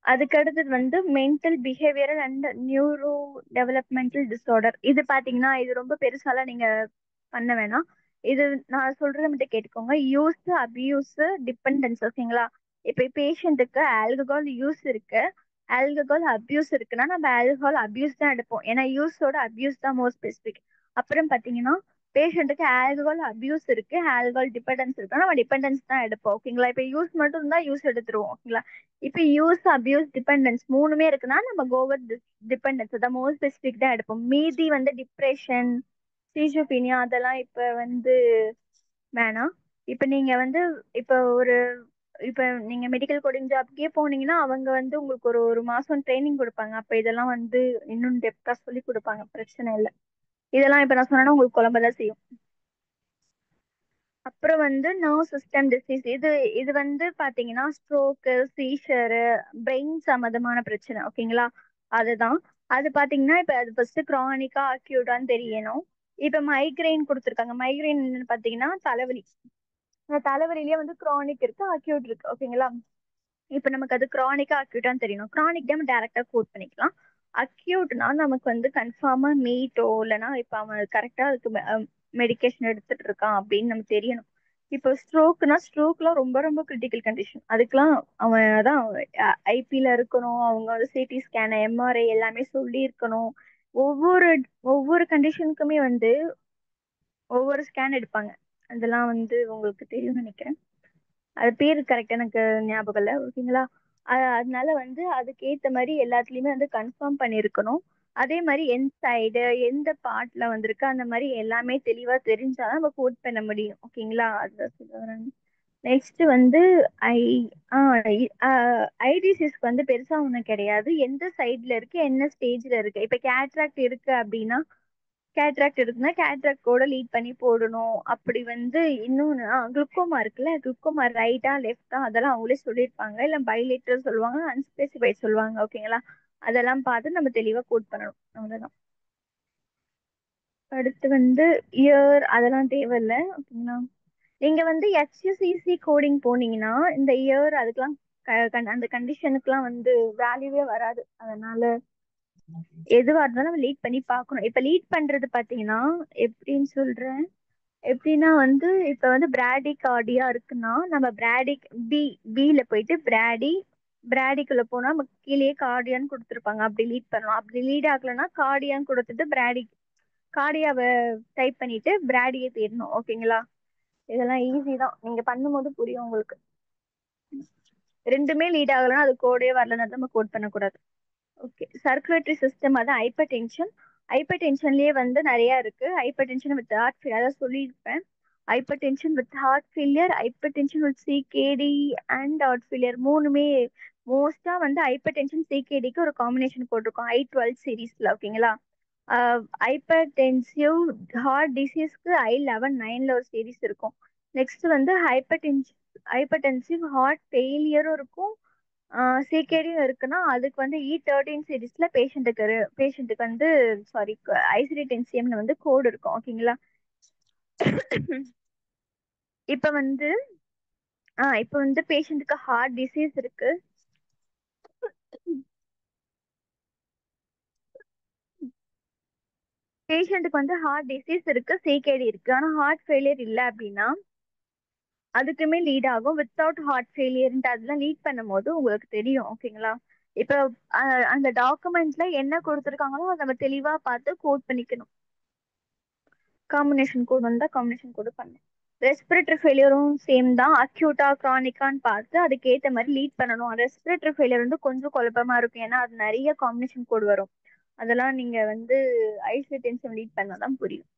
அதுக்கு அடுத்தது வந்து mental behavioural and neuro developmental disorder. இது பாத்தீங்கன்னா இது ரொம்ப பெருசாலாம் நீங்க பண்ண வேணாம். இது நான் சொல்றத மட்டும் கேட்டுக்கோங்க. Use, abuse, dependence. ஓகேங்களா. இப்ப பேஷண்ட்டுக்கு ஆல்கஹால் யூஸ் இருக்கு, ஆல்கஹால் அபியூஸ் இருக்குன்னா நம்ம ஆல்கஹால் அபியூஸ் தான் எடுப்போம். ஏன்னா யூஸோட அபியூஸ் தான் மோர் ஸ்பெசிபிக். அப்புறம் பாத்தீங்கன்னா பேஷண்ட்டுக்கு ஆல்கஹால் அபியூஸ் இருக்கு, ஆல்கஹால் டிபெண்டன்ஸ் இருக்குன்னா நம்ம டிபெண்டன்ஸ் தான் எடுப்போம். ஓகேங்களா. இப்ப யூஸ் மட்டும் இருந்தா யூஸ் எடுத்துருவோம். ஓகேங்களா. இப்ப யூஸ், அபியூஸ், டிபெண்டன்ஸ் மூணுமே இருக்குன்னா நம்ம கோவர் டிபெண்டன்ஸ் அதான் மோர் ஸ்பெசிபிக் தான் எடுப்போம். மீதி வந்து டிப்ரெஷன், சீசோபினியா அதெல்லாம் இப்ப வந்து வேணாம். இப்ப நீங்க வந்து இப்ப ஒரு இப்ப நீங்க மெடிக்கல் கோடிங் ஜாப்க்கே போனீங்கன்னா அவங்க வந்து உங்களுக்கு ஒரு ஒரு மாசம் ட்ரைனிங் கொடுப்பாங்க. அப்ப இதெல்லாம் வந்து இன்னும் டெப்தா சொல்லி கொடுப்பாங்க. பிரச்சனை இல்லை. இதெல்லாம் இப்ப நான் சொன்னா உங்களுக்கு குழம்பதான் செய்யும். அப்புறம் வந்து நர்வ் சிஸ்டம் டிசீஸ். இது இது வந்து பாத்தீங்கன்னா ஸ்ட்ரோக்கு, சீஷரு, பிரெயின் சம்மந்தமான பிரச்சனை. ஓகேங்களா. அதுதான். அது பாத்தீங்கன்னா இப்ப அது ஃபர்ஸ்ட் கிரானிக்கா அக்யூட்டான்னு தெரியணும். இப்ப மைக்ரைன் கொடுத்துருக்காங்க. மைக்ரைன் பாத்தீங்கன்னா தலைவலி. அந்த தலைவலியிலேயே வந்து கிரானிக் இருக்கு, அக்யூட் இருக்கு. ஓகேங்களா. இப்ப நமக்கு அது கிரானிக்கா அக்யூட்டான்னு தெரியணும். கிரானிக் நம்ம டைரக்டா கோட் பண்ணிக்கலாம். அக்யூட்னா நமக்கு வந்து கன்ஃபார்மா மீட்டோ இல்லைன்னா இப்ப அவன் கரெக்டா அதுக்கு மெடிகேஷன் எடுத்துட்டு இருக்கான் அப்படின்னு நமக்கு தெரியணும். இப்போ ஸ்ட்ரோக்னா ஸ்ட்ரோக்லாம் ரொம்ப ரொம்ப கிரிட்டிக்கல் கண்டிஷன். அதுக்கெல்லாம் அவன் அதான் ஐபில இருக்கணும், அவங்க வந்து சிடி ஸ்கேன், எம்ஆர்ஐ எல்லாமே சொல்லி இருக்கணும். ஒவ்வொரு ஒவ்வொரு கண்டிஷனுக்குமே வந்து ஒவ்வொரு ஸ்கேன் எடுப்பாங்க. அதெல்லாம் வந்து உங்களுக்கு தெரியும் நினைக்கிறேன். அது பேரு கரெக்டா எனக்கு ஞாபகம் இல்லை. ஓகேங்களா. அதனால வந்து அதுக்கு ஏத்த மாதிரி எல்லாத்துலயுமே வந்து கன்ஃபார்ம் பண்ணிருக்கணும். அதே மாதிரி எந்த சைடு எந்த பார்ட்ல வந்திருக்கு அந்த மாதிரி எல்லாமே தெளிவா தெரிஞ்சாதான் நம்ம கோட் பண்ண முடியும். ஓகேங்களா. அதுதான் சொல்ல வரேன். நெக்ஸ்ட் வந்து ஐ ஐடிசிஸ்க்கு வந்து பெருசா ஒண்ணும் கிடையாது. எந்த சைட்ல இருக்கு, என்ன ஸ்டேஜ்ல இருக்கு. இப்ப கேட்ராக்ட் இருக்கு அப்படின்னா கேட்ராக்ட் இருக்குன்னா கேட்ராக்டோட லீட் பண்ணி போடணும். அப்படி வந்து இன்னொன்னு குளுக்கோமா இருக்குல்ல, குளுக்கோமா ரைட்டா லெஃப்டா அதெல்லாம் அவங்களே சொல்லியிருப்பாங்க. இல்ல பைலேட்டர் சொல்லுவாங்க, அன்ஸ்பெசிஃபைட் சொல்லுவாங்க. ஓகேங்களா. அதெல்லாம் பார்த்து நம்ம தெளிவா கோட் பண்ணணும். அவ்வளவுதான். அடுத்து வந்து இயர் அதெல்லாம் தேவையில்லை. ஓகேங்களா. நீங்க வந்து HCC கோடிங் போனீங்கன்னா இந்த இயர் அதுக்கெல்லாம் அந்த கண்டிஷனுக்குலாம் வந்து வேல்யூவே வராது. அதனால எதுவா இருந்தாலும் நம்ம லீட் பண்ணி பார்க்கணும். இப்ப லீட் பண்றது பாத்தீங்கன்னா எப்படின்னு சொல்றேன். எப்படின்னா வந்து இப்ப வந்து பிராடி கார்டியா இருக்குன்னா நம்ம பிராடிக் பில போயிட்டு பிராடிக்குள்ள போனா நமக்கு கீழே கார்டியான்னு கொடுத்துருப்பாங்க. அப்படி லீட் பண்ணலாம். அப்படி லீட் ஆகலைன்னா கார்டியான்னு கொடுத்துட்டு கார்டியாவை டைப் பண்ணிட்டு பிராடியை தேடணும். ஓகேங்களா. இதெல்லாம் ஈஸி தான், நீங்க பண்ணும்போது புரியும் உங்களுக்கு. ரெண்டுமே லீட் ஆகலைன்னா அது கோடே வரலன்னா நம்ம கோட் பண்ணக்கூடாது. ஓகே. சர்க்குலேட்டரி சிஸ்டம் அதான் ஹைப்பர் டென்ஷன். ஹைப்பர் டென்ஷன்லயே வந்து நிறைய இருக்கு. Hypertension with heart failure அதான் சொல்லியிருப்பேன். Hypertension with heart failure, hypertension with CKD and heart failure மூணுமே மோஸ்டா வந்து ஹைப்பர் டென்ஷன் சிகேடிக்கு ஒரு காம்பினேஷன் போட்டிருக்கோம் I12 சீரீஸ்ல. ஓகேங்களா. ஹைப்பர் டென்சிவ் ஹார்ட் டிசீஸ்க்கு I11-9ல ஒரு சீரீஸ் இருக்கும். நெக்ஸ்ட் வந்து ஹைப்பர் டென்சிவ் ஹார்ட் ஃபெயிலியரும் இருக்கும், சிகேடியும் இருக்குன்னா அதுக்கு வந்து E13 சீரீஸ்ல பேஷண்ட்டுக்கு வந்து சாரி ICD-10CMல வந்து கோடு இருக்கும். ஓகேங்களா. இப்ப வந்து பேஷண்ட்டுக்கு ஹார்ட் டிசீஸ் இருக்கு, சிகேடி இருக்கு, ஆனா ஹார்ட் ஃபெயிலியர் இல்லை அப்படின்னா அதுக்குமே லீட் ஆகும். வித்தவுட் ஹார்ட் ஃபெயிலியர் அதெல்லாம் லீட் பண்ணும்போது உங்களுக்கு தெரியும். ஓகேங்களா. இப்ப அந்த டாக்குமெண்ட்ல என்ன கொடுத்துருக்காங்களோ அதை நம்ம தெளிவா பார்த்து கோட் பண்ணிக்கணும். காம்பினேஷன் கோட் வந்தா காம்பினேஷன் கோட் பண்ணணும். ரெஸ்பிரேட்டரி ஃபெயிலியரும் சேம் தான். அக்யூட்டா கிரானிக்கான்னு பார்த்து அதுக்கேற்ற மாதிரி லீட் பண்ணணும். ரெஸ்பிரேட்டரி ஃபெயிலியர் வந்து கொஞ்சம் குழப்பமா இருக்கும், ஏன்னா அது நிறைய காம்பினேஷன் கோட் வரும். அதெல்லாம் நீங்க வந்து ஐசிடி-10CM லீட் பண்ணாதான் புரியும்.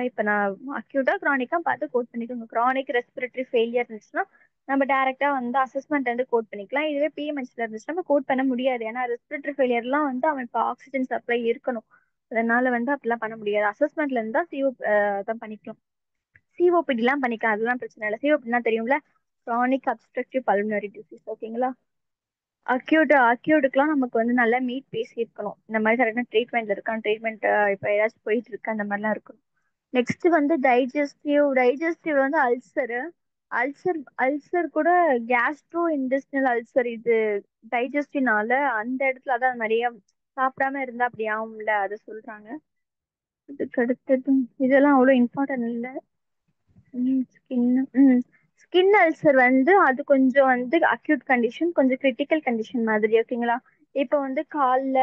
இப்ப நான் அக்யூட்டா கிரானிக்கா பார்த்து கோட் பண்ணிக்கோங்க. கிரானிக் ரெஸ்பிரேட்டரி ஃபெயிலியர் இருந்துச்சுன்னா நம்ம டைரக்டா வந்து அசஸ்மெண்ட் வந்து கோட் பண்ணிக்கலாம். இதுவே பிஎம்ஹெச்ல இருந்துச்சுன்னா நம்ம கோட் பண்ண முடியாது. ஏன்னா ரெஸ்பிரேட்டரி ஃபெயிலியர்லாம் வந்து அவன் இப்போ ஆக்சிஜன் சப்ளை இருக்கணும். அதனால வந்து அப்படிலாம் பண்ண முடியாது. அசஸ்மெண்ட்ல இருந்தா சிஓ தான் பண்ணிக்கலாம். சிஓபிடிலாம் பண்ணிக்கலாம், அதெல்லாம் பிரச்சனை இல்லை. சிஓபிடினா தெரியும்ல, க்ரானிக் அப்ஸ்ட்ரக்டிவ் பல்மனரி டிசீஸ். ஓகேங்களா? அக்யூட்டுக்குலாம் நமக்கு வந்து நல்லா மீட் பேசியிருக்கணும். இந்த மாதிரி கரெக்டான ட்ரீட்மெண்ட் இருக்கான், ட்ரீட்மெண்ட் இப்போ ஏதாச்சும் போயிட்டு இருக்கு, அந்த மாதிரிலாம் இருக்கணும். நெக்ஸ்ட் வந்து டைஜஸ்டிவ் வந்து அல்சர் கூட கேஸ்ட்ரோ இன்டெஸ்டினல் அல்சர். இது டைஜஸ்டினால அந்த இடத்துல அதான் நிறைய சாப்பிடாம இருந்தா அப்படி ஆகும்ல, அதை சொல்றாங்க. இதுக்கு அடுத்தது இதெல்லாம் அவ்வளோ இம்பார்ட்டன்ட் இல்லை. ஸ்கின் அல்சர் வந்து அது கொஞ்சம் வந்து அக்யூட் கண்டிஷன், கொஞ்சம் கிரிட்டிக்கல் கண்டிஷன் மாதிரி. ஓகேங்களா? இப்போ வந்து கால்ல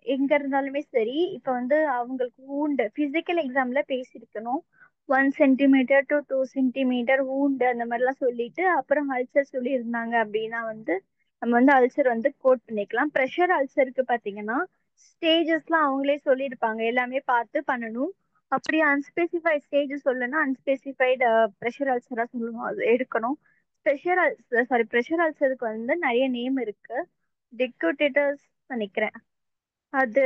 எங்க இருந்தாலுமே சரி, இப்போ வந்து அவங்களுக்கு வூண்டு பிசிக்கல் எக்ஸாம்ல பேசியிருக்கணும். 1 சென்டிமீட்டர் டு 2 சென்டிமீட்டர் வூண்டு அந்த மாதிரிலாம் சொல்லிட்டு அப்புறம் அல்சர் சொல்லி இருந்தாங்க அப்படின்னா வந்து நம்ம வந்து அல்சர் வந்து கோட் பண்ணிக்கலாம். ப்ரெஷர் அல்சருக்கு பார்த்தீங்கன்னா ஸ்டேஜஸ்லாம் அவங்களே சொல்லியிருப்பாங்க, எல்லாமே பார்த்து பண்ணணும். அப்படி அன்ஸ்பெசிஃபைட் ஸ்டேஜ் சொல்லனா அன்ஸ்பெசிஃபைடு ப்ரெஷர் அல்சரா சொல்லுவோம், அது எடுக்கணும். ப்ரெஷர் அல்சருக்கு வந்து நிறைய நேம் இருக்கு. டிக்யூட்டேட்டர்ஸ் நினைக்கிறேன். அது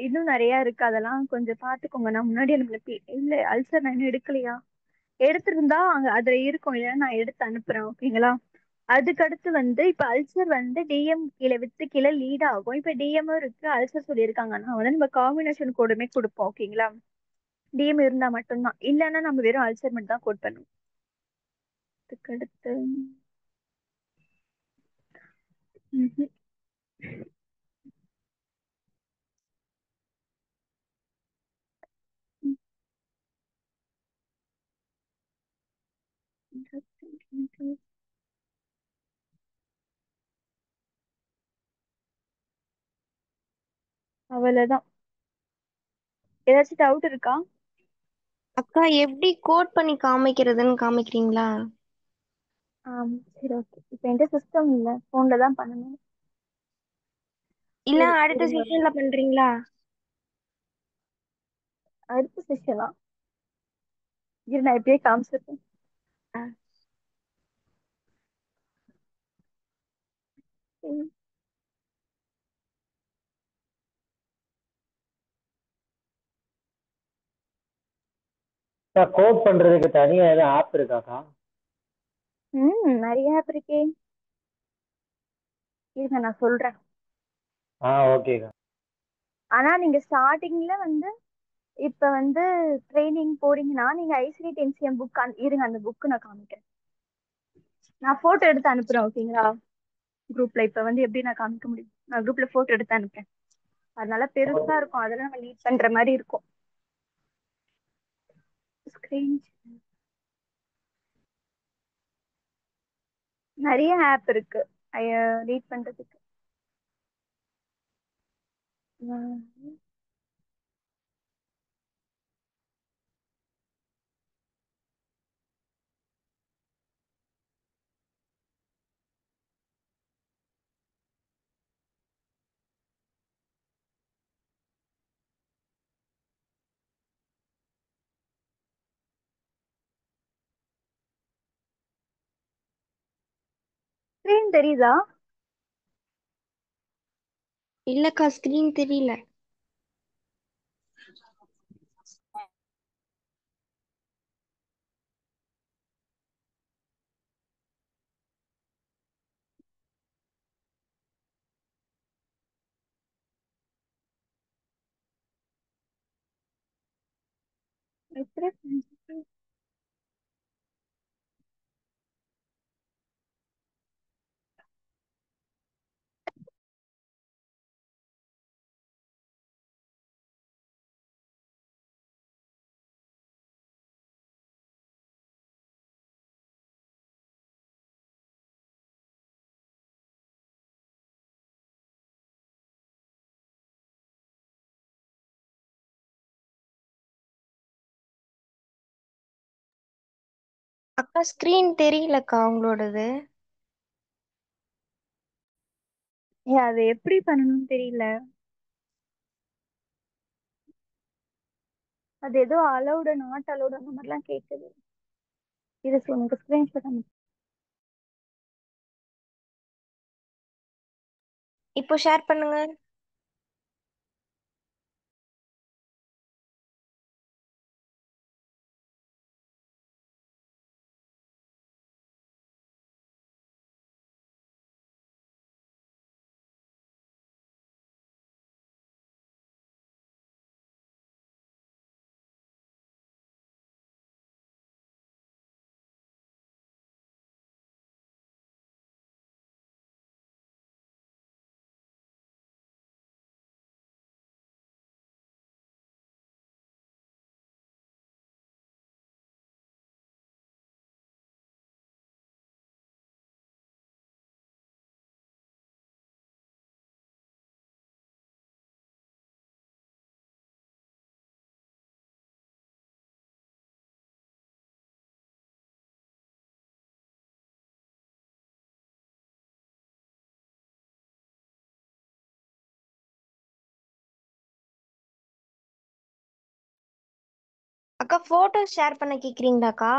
இன்னும் நிறைய இருக்கு, அதெல்லாம் கொஞ்சம் பார்த்துக்கோங்க. நான் முன்னாடி எனக்கு இல்ல அல்சர் நான் இன்னும் எடுக்கலையா, எடுத்திருந்தா அங்க அதுல இருக்கும், இல்லைன்னா நான் எடுத்து அனுப்புறேன். ஓகேங்களா? அதுக்கடுத்து வந்து இப்ப அல்சர் வந்து டிஎம் கீழே வித்து கீழே லீட் ஆகும். இப்ப டிஎம் இருக்கு, அல்சர் சொல்லியிருக்காங்கன்னா வந்து நம்ம காம்பினேஷன் கோடுமே கொடுப்போம். ஓகேங்களா? டிஎம் இருந்தா மட்டும்தான், இல்லைன்னா நம்ம வெறும் அல்சர் மட்டும் தான் கோட் பண்ணுவோம். அதுக்கடுத்து ம்ஹும். அவ்வளவுதான். ஏதாச்சும் டவுட் இருக்கா? அக்கா எப்படி கோட் பண்ணி காமிக்கிறதுன்னு காமிக்கிறீங்களா? சரி, ஓகே. இப்ப என்கிட்ட சிஸ்டம் இல்ல, போன்ல தான் பண்ணணும். இல்ல சரி, அடுத்த இருங்க. செஷன்ல பண்றீங்களா? அடுத்த செஷனா? இரு, நான் இப்படியே காமிச்சிருக்கேன். ஆ. ம். கோட் பண்றதுக்கு தனியா எதுவும் ஆப் இருக்காக்கா? நிறைய ஆப் இருக்கே, இருங்க நான் சொல்றேன். ஓகேக்கா. ஆனா நீங்க ஸ்டார்டிங்ல வந்து இப்ப வந்து ட்ரைனிங் போறீங்கன்னா நீங்க ஐசிடி என்சிஎம் புக் இருங்க, அந்த புக் நான் காமிக்கிறேன். நான் போட்டோ எடுத்து அனுப்புறேன். ஓகேங்களா? குரூப்ல இப்ப வந்து எப்படி நான் காமிக்க முடியும், நான் குரூப்ல போட்டோ எடுத்து அனுப்புறேன். அதனால பெருசா இருக்கும், அதெல்லாம் நம்ம லீட் பண்ற மாதிரி இருக்கும். ஸ்கிரீன் நிறைய ஆப் இருக்கு ரீட் பண்றதுக்கு. ஸ்கிரீன் தெரியுதா? இல்லக்கா ஸ்கிரீன் தெரியல. எப்படி? அக்கா ஸ்கிரீன் தெரியலக்கா உங்களோடது. அது எப்படி பண்ணணும்னு தெரியல. அது ஏதோ அலௌடு நாட் அலௌடு அந்த மாதிரிலாம் கேக்குது. இது உனக்கு ஸ்கிரீன்ஷாட் அனுப்பு. இப்போ ஷேர் பண்ணுங்க. அக்கா போட்டோ ஷேர் பண்ண கேக்குறீங்களாக்கா?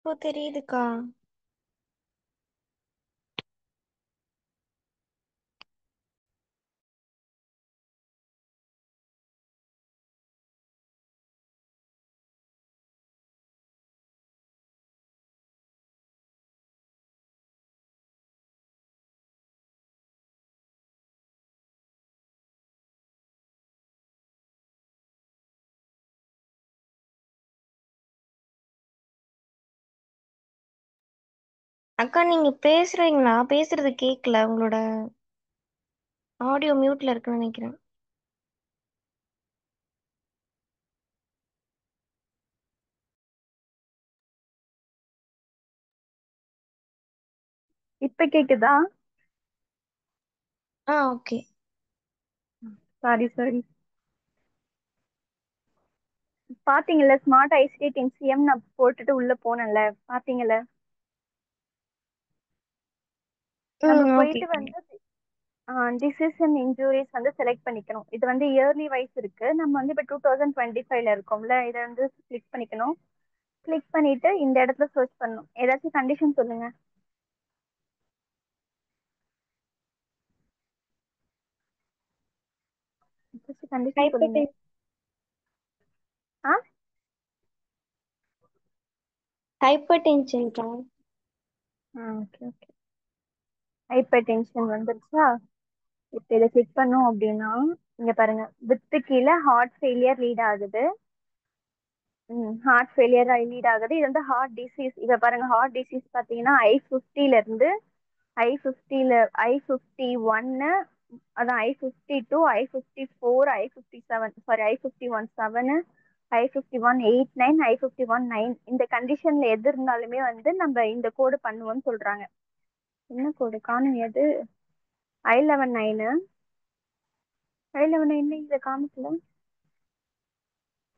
இப்போ தெரியுதுக்கா. அக்கா நீங்க பேசுறீங்களா? பேசுறது கேட்கல. உங்களோட ஆடியோ மியூட்ல இருக்குன்னு நினைக்கிறேன். இப்ப கேக்குதா? ஓகே. Sorry sorry. பாத்தீங்கல்ல ஸ்மார்ட் ஐஸ்டேட் எம்சிஎம் நான் போட்டுட்டு உள்ள போனேன்ல, பாத்தீங்கல்ல? நம்ம ஓகே. போயிட்டு வந்து டிசீஸ் அண்ட் இன்ஜூரிஸ் வந்து செலக்ட் பண்ணிக்கணும். இது வந்து இயர்லி வைஸ் இருக்கு. நம்ம வந்து இப்போ 2025ல இருக்கோம்ல, இதை வந்து கிளிக் பண்ணிக்கணும். கிளிக் பண்ணிட்டு இந்த இடத்துல சர்ச் பண்ணணும். ஏதாச்சும் கண்டிஷன் சொல்லுங்க. கண்டிஷன் சொல்லுங்க. ஹைப்பர் ஆ ஹைப்பர் டென்ஷன்க்கா. Okay okay. ஹைப்பர் டென்ஷன் வந்துருச்சா? இப்போ இதை கிளிக் பண்ணோம் அப்படின்னா இங்க பாருங்க, வித்து கீழே ஹார்ட் ஃபெயிலியர் லீட் ஆகுது. ஹார்ட் ஃபெயிலியர் லீட் ஆகுது. இது வந்து ஹார்ட் டிசீஸ். இதை பாருங்க, ஹார்ட் டிசீஸ் பார்த்தீங்கன்னா I50ல இருந்து I50ல I51, அதான் I52, I54, I57, sorry I51 7, I51 8 9, I51 9. இந்த கண்டிஷன்ல எது இருந்தாலுமே வந்து நம்ம இந்த கோடு பண்ணுவோம்னு சொல்றாங்க. என்ன கோடு காணும்? எது? I11 9. I11 9 இதை காமிக்கல.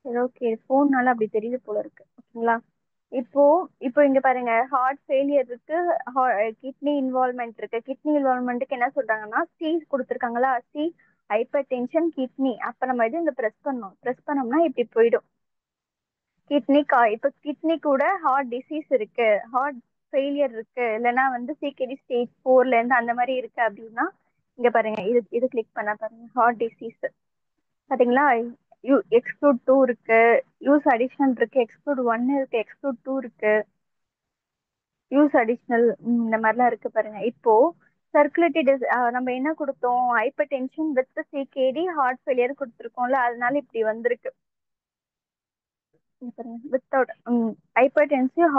சரி ஓகே, ஃபோன்னால அப்படி தெரியுது போல இருக்கு. ஓகேங்களா? இப்போ இப்போ இங்க பாருங்க, ஹார்ட் ஃபெயிலியர் இருக்கு, கிட்னி இன்வால்மெண்ட் இருக்கு. கிட்னி இன்வால்மெண்ட்டுக்கு என்ன சொல்றாங்கன்னா சி கொடுத்துருக்காங்களா, சி ஹைப்பர் டென்ஷன் கிட்னி. அப்ப நம்ம இது இந்த ப்ரெஸ் பண்ணோம். ப்ரெஸ் பண்ணோம்னா இப்படி போயிடும். கிட்னி இப்போ கிட்னி கூட ஹார்ட் டிசீஸ் இருக்கு, ஹார்ட் ஃபெயிலியர் இருக்கு, இல்லைன்னா வந்து சிகேடி ஸ்டேஜ் 4ல இருந்து அந்த மாதிரி இருக்கு அப்படின்னா இங்க பாருங்க, இது கிளிக் பண்ணா பாருங்க, ஹார்ட் டிசீஸ் பாத்தீங்களா, எக்ஸ்க்ளூட் 2 இருக்கு, யூஸ் அடிஷனல் இருக்கு, எக்ஸ்க்ளூட் 1 இருக்கு, எக்ஸ்க்ளூட் 2 இருக்கு, யூஸ் அடிஷனல் இந்த மாதிரிலாம் இருக்கு பாருங்க. இப்போ சர்க்குலேட்டரி நம்ம என்ன கொடுத்தோம், hypertension with CKD heart failure கொடுத்துருக்கோம்ல, அதனால இப்படி வந்திருக்கு. Without hypertensive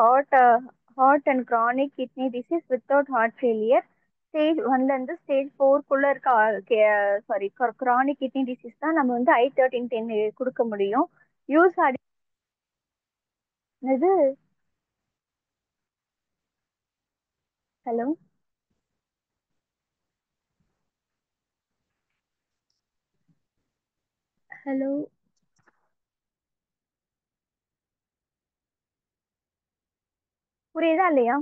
heart and chronic kidney disease without heart failure stage 1ல இருந்து ஸ்டேஜ் 4க்குள்ள இருக்க சாரி chronic kidney disease தான் நம்ம வந்து I1310 கொடுக்க முடியும். யூஸ் இது ஹலோ ஹலோ புரியுதா இல்லையா?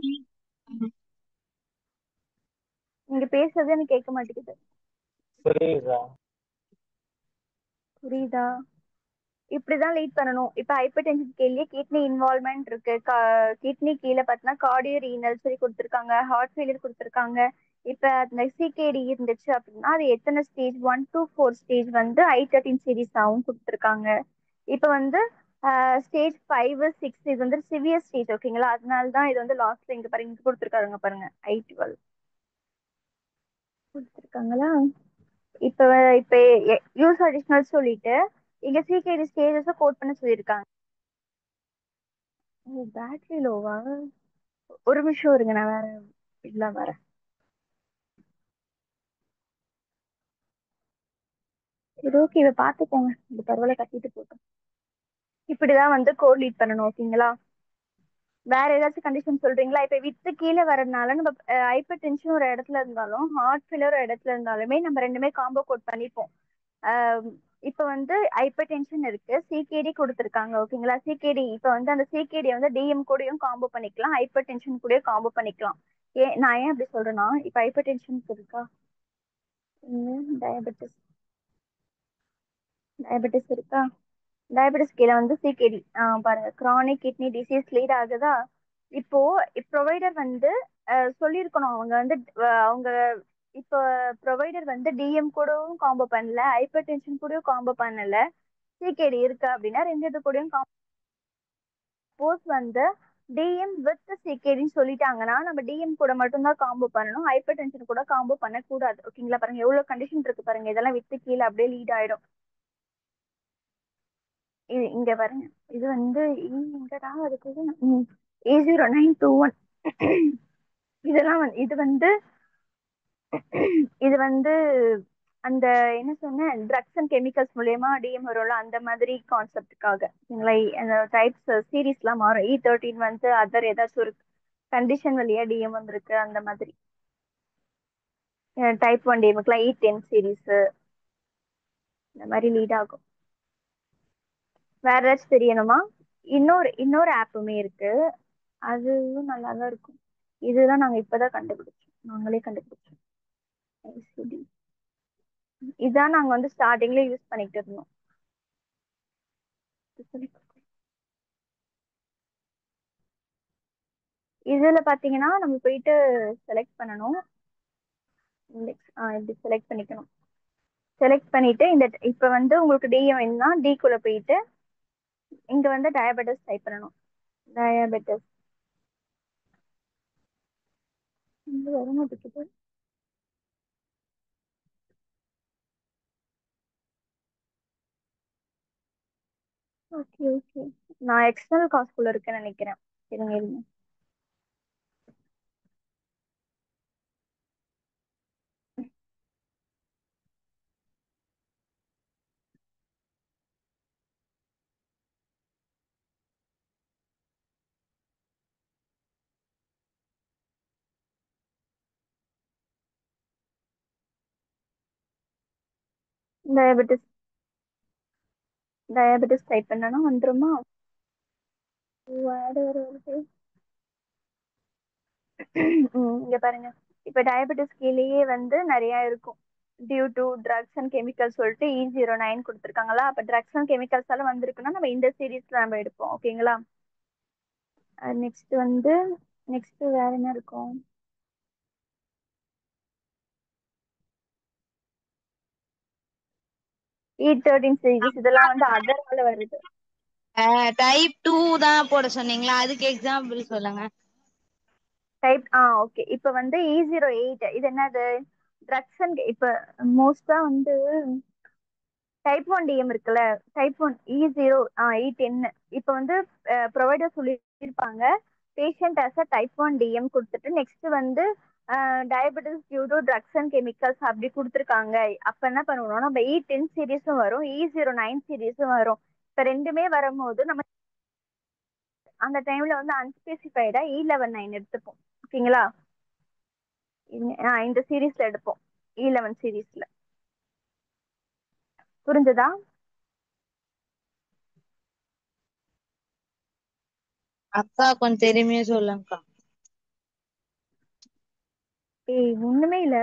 நீங்க பேசுறது எனக்கு கேட்க மாட்டேங்குது. புரியுதா? புரியுதா? இப்படிதான் லீட் பண்ணணும். இப்ப ஹைப்பர் டென்ஷன் கீழே கிட்னி இன்வால்வ்மெண்ட் இருக்கு, கிட்னி கீழே பார்த்தீங்கன்னா கார்டியோ ரீனல் சொல்லி கொடுத்துருக்காங்க, ஹார்ட் ஃபெயிலியர் கொடுத்துருக்காங்க. இப்ப அந்த சிகேடி இருந்துச்சு அப்படின்னா அது எத்தனை ஸ்டேஜ் 1 to 4 ஸ்டேஜ் வந்து I13 சீரீஸ் ஆகும் கொடுத்துருக்காங்க. இப்ப வந்து ஸ்டேஜ் 5 6 இது வந்து சிவியர் ஸ்டேஜ், ஓகேங்களா? அதனால தான் இது வந்து லாஸ்ட்ல இங்க பாருங்க, இங்க கொடுத்துருக்காங்க பாருங்க, I12 கொடுத்துருக்காங்களா. இப்ப இப்ப யூஸ் அடிஷனல் சொல்லிட்டு இங்க சிகேடி ஸ்டேஜஸ் கோட் பண்ண சொல்லியிருக்காங்க. பேட்டரி லோவா? ஒரு நிமிஷம் இருங்க, நான் வேற இல்ல வரேன். சரி ஓகே, இதை பார்த்துக்கோங்க, இந்த பரவாயில்ல, கட்டிட்டு போட்டோம். இப்படிதான் வந்து கோட் லீட் பண்ணணும், ஓகேங்களா? வேற ஏதாச்சும் கண்டிஷன் சொல்றீங்களா? இப்ப வித்து கீழே வரதுனால நம்ம ஹைப்பர் டென்ஷன் ஒரு இடத்துல இருந்தாலும் ஹார்ட் ஃபெயிலியர் ஒரு இடத்துல இருந்தாலுமே நம்ம ரெண்டுமே காம்போ கோட் பண்ணிப்போம். இப்ப வந்து ஹைப்பர் டென்ஷன் இருக்கு, சிகேடி கொடுத்துருக்காங்க, ஓகேங்களா? சிகேடி இப்ப வந்து அந்த சிகேடி வந்து டிஎம் கூடயும் காம்போ பண்ணிக்கலாம், ஹைப்பர் டென்ஷன் கூடயும் காம்போ பண்ணிக்கலாம். நான் ஏன் அப்படி சொல்றேன்னா, இப்ப ஹைப்பர் டென்ஷனுக்கு இருக்கா, டயபெட்டிஸ் டயபெட்டிஸ் இருக்கா, டயபெட்டிஸ் கீழே வந்து சிகேடி பாருங்க, கிரானிக் கிட்னி டிசீஸ் லீட் ஆகுதா. இப்போ ப்ரொவைடர் வந்து சொல்லியிருக்கணும், அவங்க வந்து அவங்க இப்போ ப்ரொவைடர் வந்து டிஎம் கூடவும் காம்போ பண்ணல, ஹைப்பர் டென்ஷன் கூடயும் காம்போ பண்ணல, சிகேடி இருக்கு அப்படின்னா ரெண்டு இது கூடயும் சப்போஸ் வந்து டிஎம் வித் சிகேடின்னு சொல்லிட்டாங்கன்னா நம்ம டிஎம் கூட மட்டும்தான் காம்போ பண்ணணும், ஹைப்பர் டென்ஷன் கூட காம்போ பண்ணக்கூடாது, ஓகேங்களா? பாருங்க எவ்வளவு கண்டிஷன் இருக்கு பாருங்க, இதெல்லாம் வித்து கீழே அப்படியே லீட் ஆயிடும். இது இங்க பாருங்க, இது வந்து இங்கடா இருக்கு, A0921 இதெல்லாம் இது வந்து அந்த என்ன சொன்னேன், ட்ரக்ஸ் அண்ட் கெமிக்கல்ஸ் மூலயமா டிஎம் வரும்ல, அந்த மாதிரி கான்செப்டுக்காக, அந்த டைப்ஸ் சீரீஸ்லாம் மாறும். E13 வந்து அதர் ஏதாச்சும் ஒரு கண்டிஷன் வழியா டிஎம் வந்திருக்கு, அந்த மாதிரி டைப் 1 டிஎம்க்குலாம் E10 சீரீஸ் இந்த மாதிரி லீட் ஆகும். வேற ஏதாச்சும் தெரியணுமா? இன்னொரு ஆப்புமே இருக்கு, அதுவும் நல்லா தான் இருக்கும். இதுதான் நாங்க இப்பதான் கண்டுபிடிச்சோம், நாங்களே கண்டுபிடிச்சோம். ICD. இதான் நாங்க வந்து ஸ்டார்டிங்ல யூஸ் பண்ணிட்டு இருந்தோம். இதுல பாத்தீங்கன்னா நம்ம போயிட்டு செலக்ட் பண்ணணும், இண்டெக்ஸ் இப்படி செலக்ட் பண்ணிக்கணும். செலக்ட் பண்ணிட்டு இந்த இப்ப வந்து உங்களுக்கு டிஎம் வேணும்னா டி குள்ள போயிட்டு இங்க வந்து டயபெட்டிஸ் டைப் பண்ணணும். டயபெட்டிஸ் இங்க வர மாட்டேங்குது. ஓகே ஓகே, நான் எக்ஸ்டர்னல் காஸ்ட்குள்ள இருக்கேன்னு நினைக்கிறேன். இருங்க இருங்க. டயபெட்டிஸ் டயபெட்டிஸ் டைப் பண்ணனா வந்துருமா? ஆட் வருது. இங்க பாருங்க, இப்ப டயபெட்டிஸ் கீழேயே வந்து நிறைய இருக்கும். Due to drugs and chemicals சொல்லிட்டு E09 கொடுத்துருக்காங்களா, அப்ப ட்ரக்ஸ் அண்ட் கெமிக்கல்ஸ் எல்லாம் வந்திருக்குன்னா நம்ம இந்த சீரீஸ்ல நம்ம எடுப்போம், ஓகேங்களா? நெக்ஸ்ட் வந்து நெக்ஸ்ட் வேற என்ன இருக்கும்? E13 சீரிஸ் இதெல்லாம் வந்து அதர்ல வருது. டைப் 2 தான் போட சொன்னீங்களா, அதுக்கு எக்ஸாம்பிள் சொல்லுங்க. Type okay. இப்போ வந்து E08 இது என்னது? ட்ரக்ஸ் அண்ட் இப்போ மோஸ்டா வந்து டைப் 1 டிஎம் இருக்குல்ல, டைப் 1 E0 E10 இப்போ வந்து ப்ரொவைடர் சொல்லியிருப்பாங்க patient as a type 1 DM கொடுத்துட்டு நெக்ஸ்ட் வந்து diabetes due to drugs and chemicals அப்படி கொடுத்துருக்காங்க. அப்போ என்ன பண்ணுவோம், நம்ம E10 சீரீஸும் வரும், E09 சீரீஸும் வரும். இப்போ ரெண்டுமே வரும்போது நம்ம அந்த டைம்ல வந்து அன்ஸ்பெசிஃபைடா E11 எடுத்துப்போம். ஓகேங்களா? இந்த சீரீஸ்ல எடுப்போம், E11 சீரீஸ்ல. புரிஞ்சுதா? அக்கா கொஞ்சம் தெரியுமே சொல்லுங்கக்கா. ஒண்ணுமே இல்ல.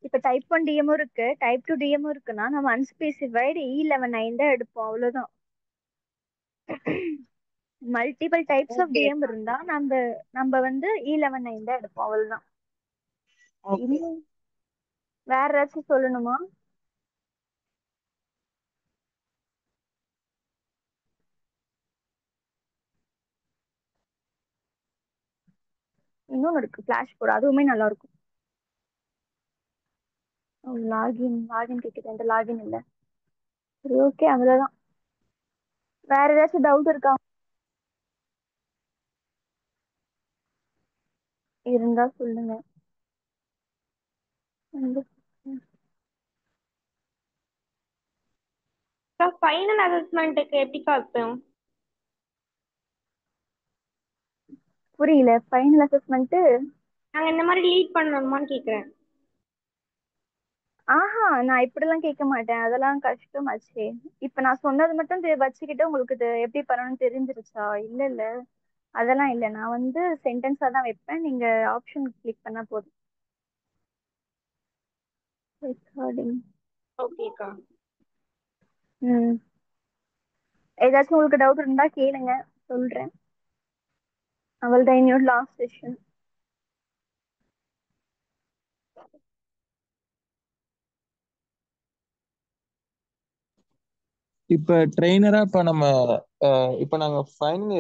இப்ப டைப் 1 டிஎமும் இருக்கு, டைப் 2 டிஎமும் இருக்குன்னா நம்ம அன்ஸ்பெசிஃபைடு E11 தான் எடுப்போம், அவ்வளவுதான். Multiple types of okay DM இருந்தா நம்ம நம்ம வந்து E11 தான் எடுப்போம், அவ்வளவுதான். ஓகே. இன்னும் வேற ஏதாச்சும் சொல்லணுமா? இன்னொன்னு இருக்கு ஃபிளாஷ் கோட், அதுவுமே நல்லா இருக்கும். லாகின் லாகின் கேக்குது, அந்த லாகின் இல்ல. சரி ஓகே, அவ்வளவுதான். வேற ஏதாச்சும் டவுட் இருக்கா? இருந்தா சொல்லுங்க. ஃபைனல் அசஸ்மெண்ட்டுக்கு எப்படிக்கா வைப்போம்? புரியல, ஃபைனல் அசஸ்மெண்ட். நாங்க இந்த மாதிரி லீட் பண்ணணுமான்னு கேக்குறேன். நான் இப்படிலாம் கேட்க மாட்டேன், அதெல்லாம் கஷ்டமாச்சே. இப்ப நான் சொன்னது மட்டும் வச்சுக்கிட்டு உங்களுக்கு இது எப்படி பண்ணணும்னு தெரிஞ்சிருச்சா? இல்ல இல்ல, அதெல்லாம் இல்ல. நான் வந்து சென்டென்ஸா தான் வைப்பேன், நீங்க ஆப்ஷன் கிளிக் பண்ணா போதும். ரெக்கார்டிங். ஓகேக்கா. ம் ஏதாச்சும் உங்களுக்கு டவுட் இருந்தா கேளுங்க, சொல்றேன். அவள்தான் என்னோட லாஸ்ட் செஷன். இப்ப ட்ரெயினரா இப்ப நம்ம இப்ப நாங்க ஃபைனல்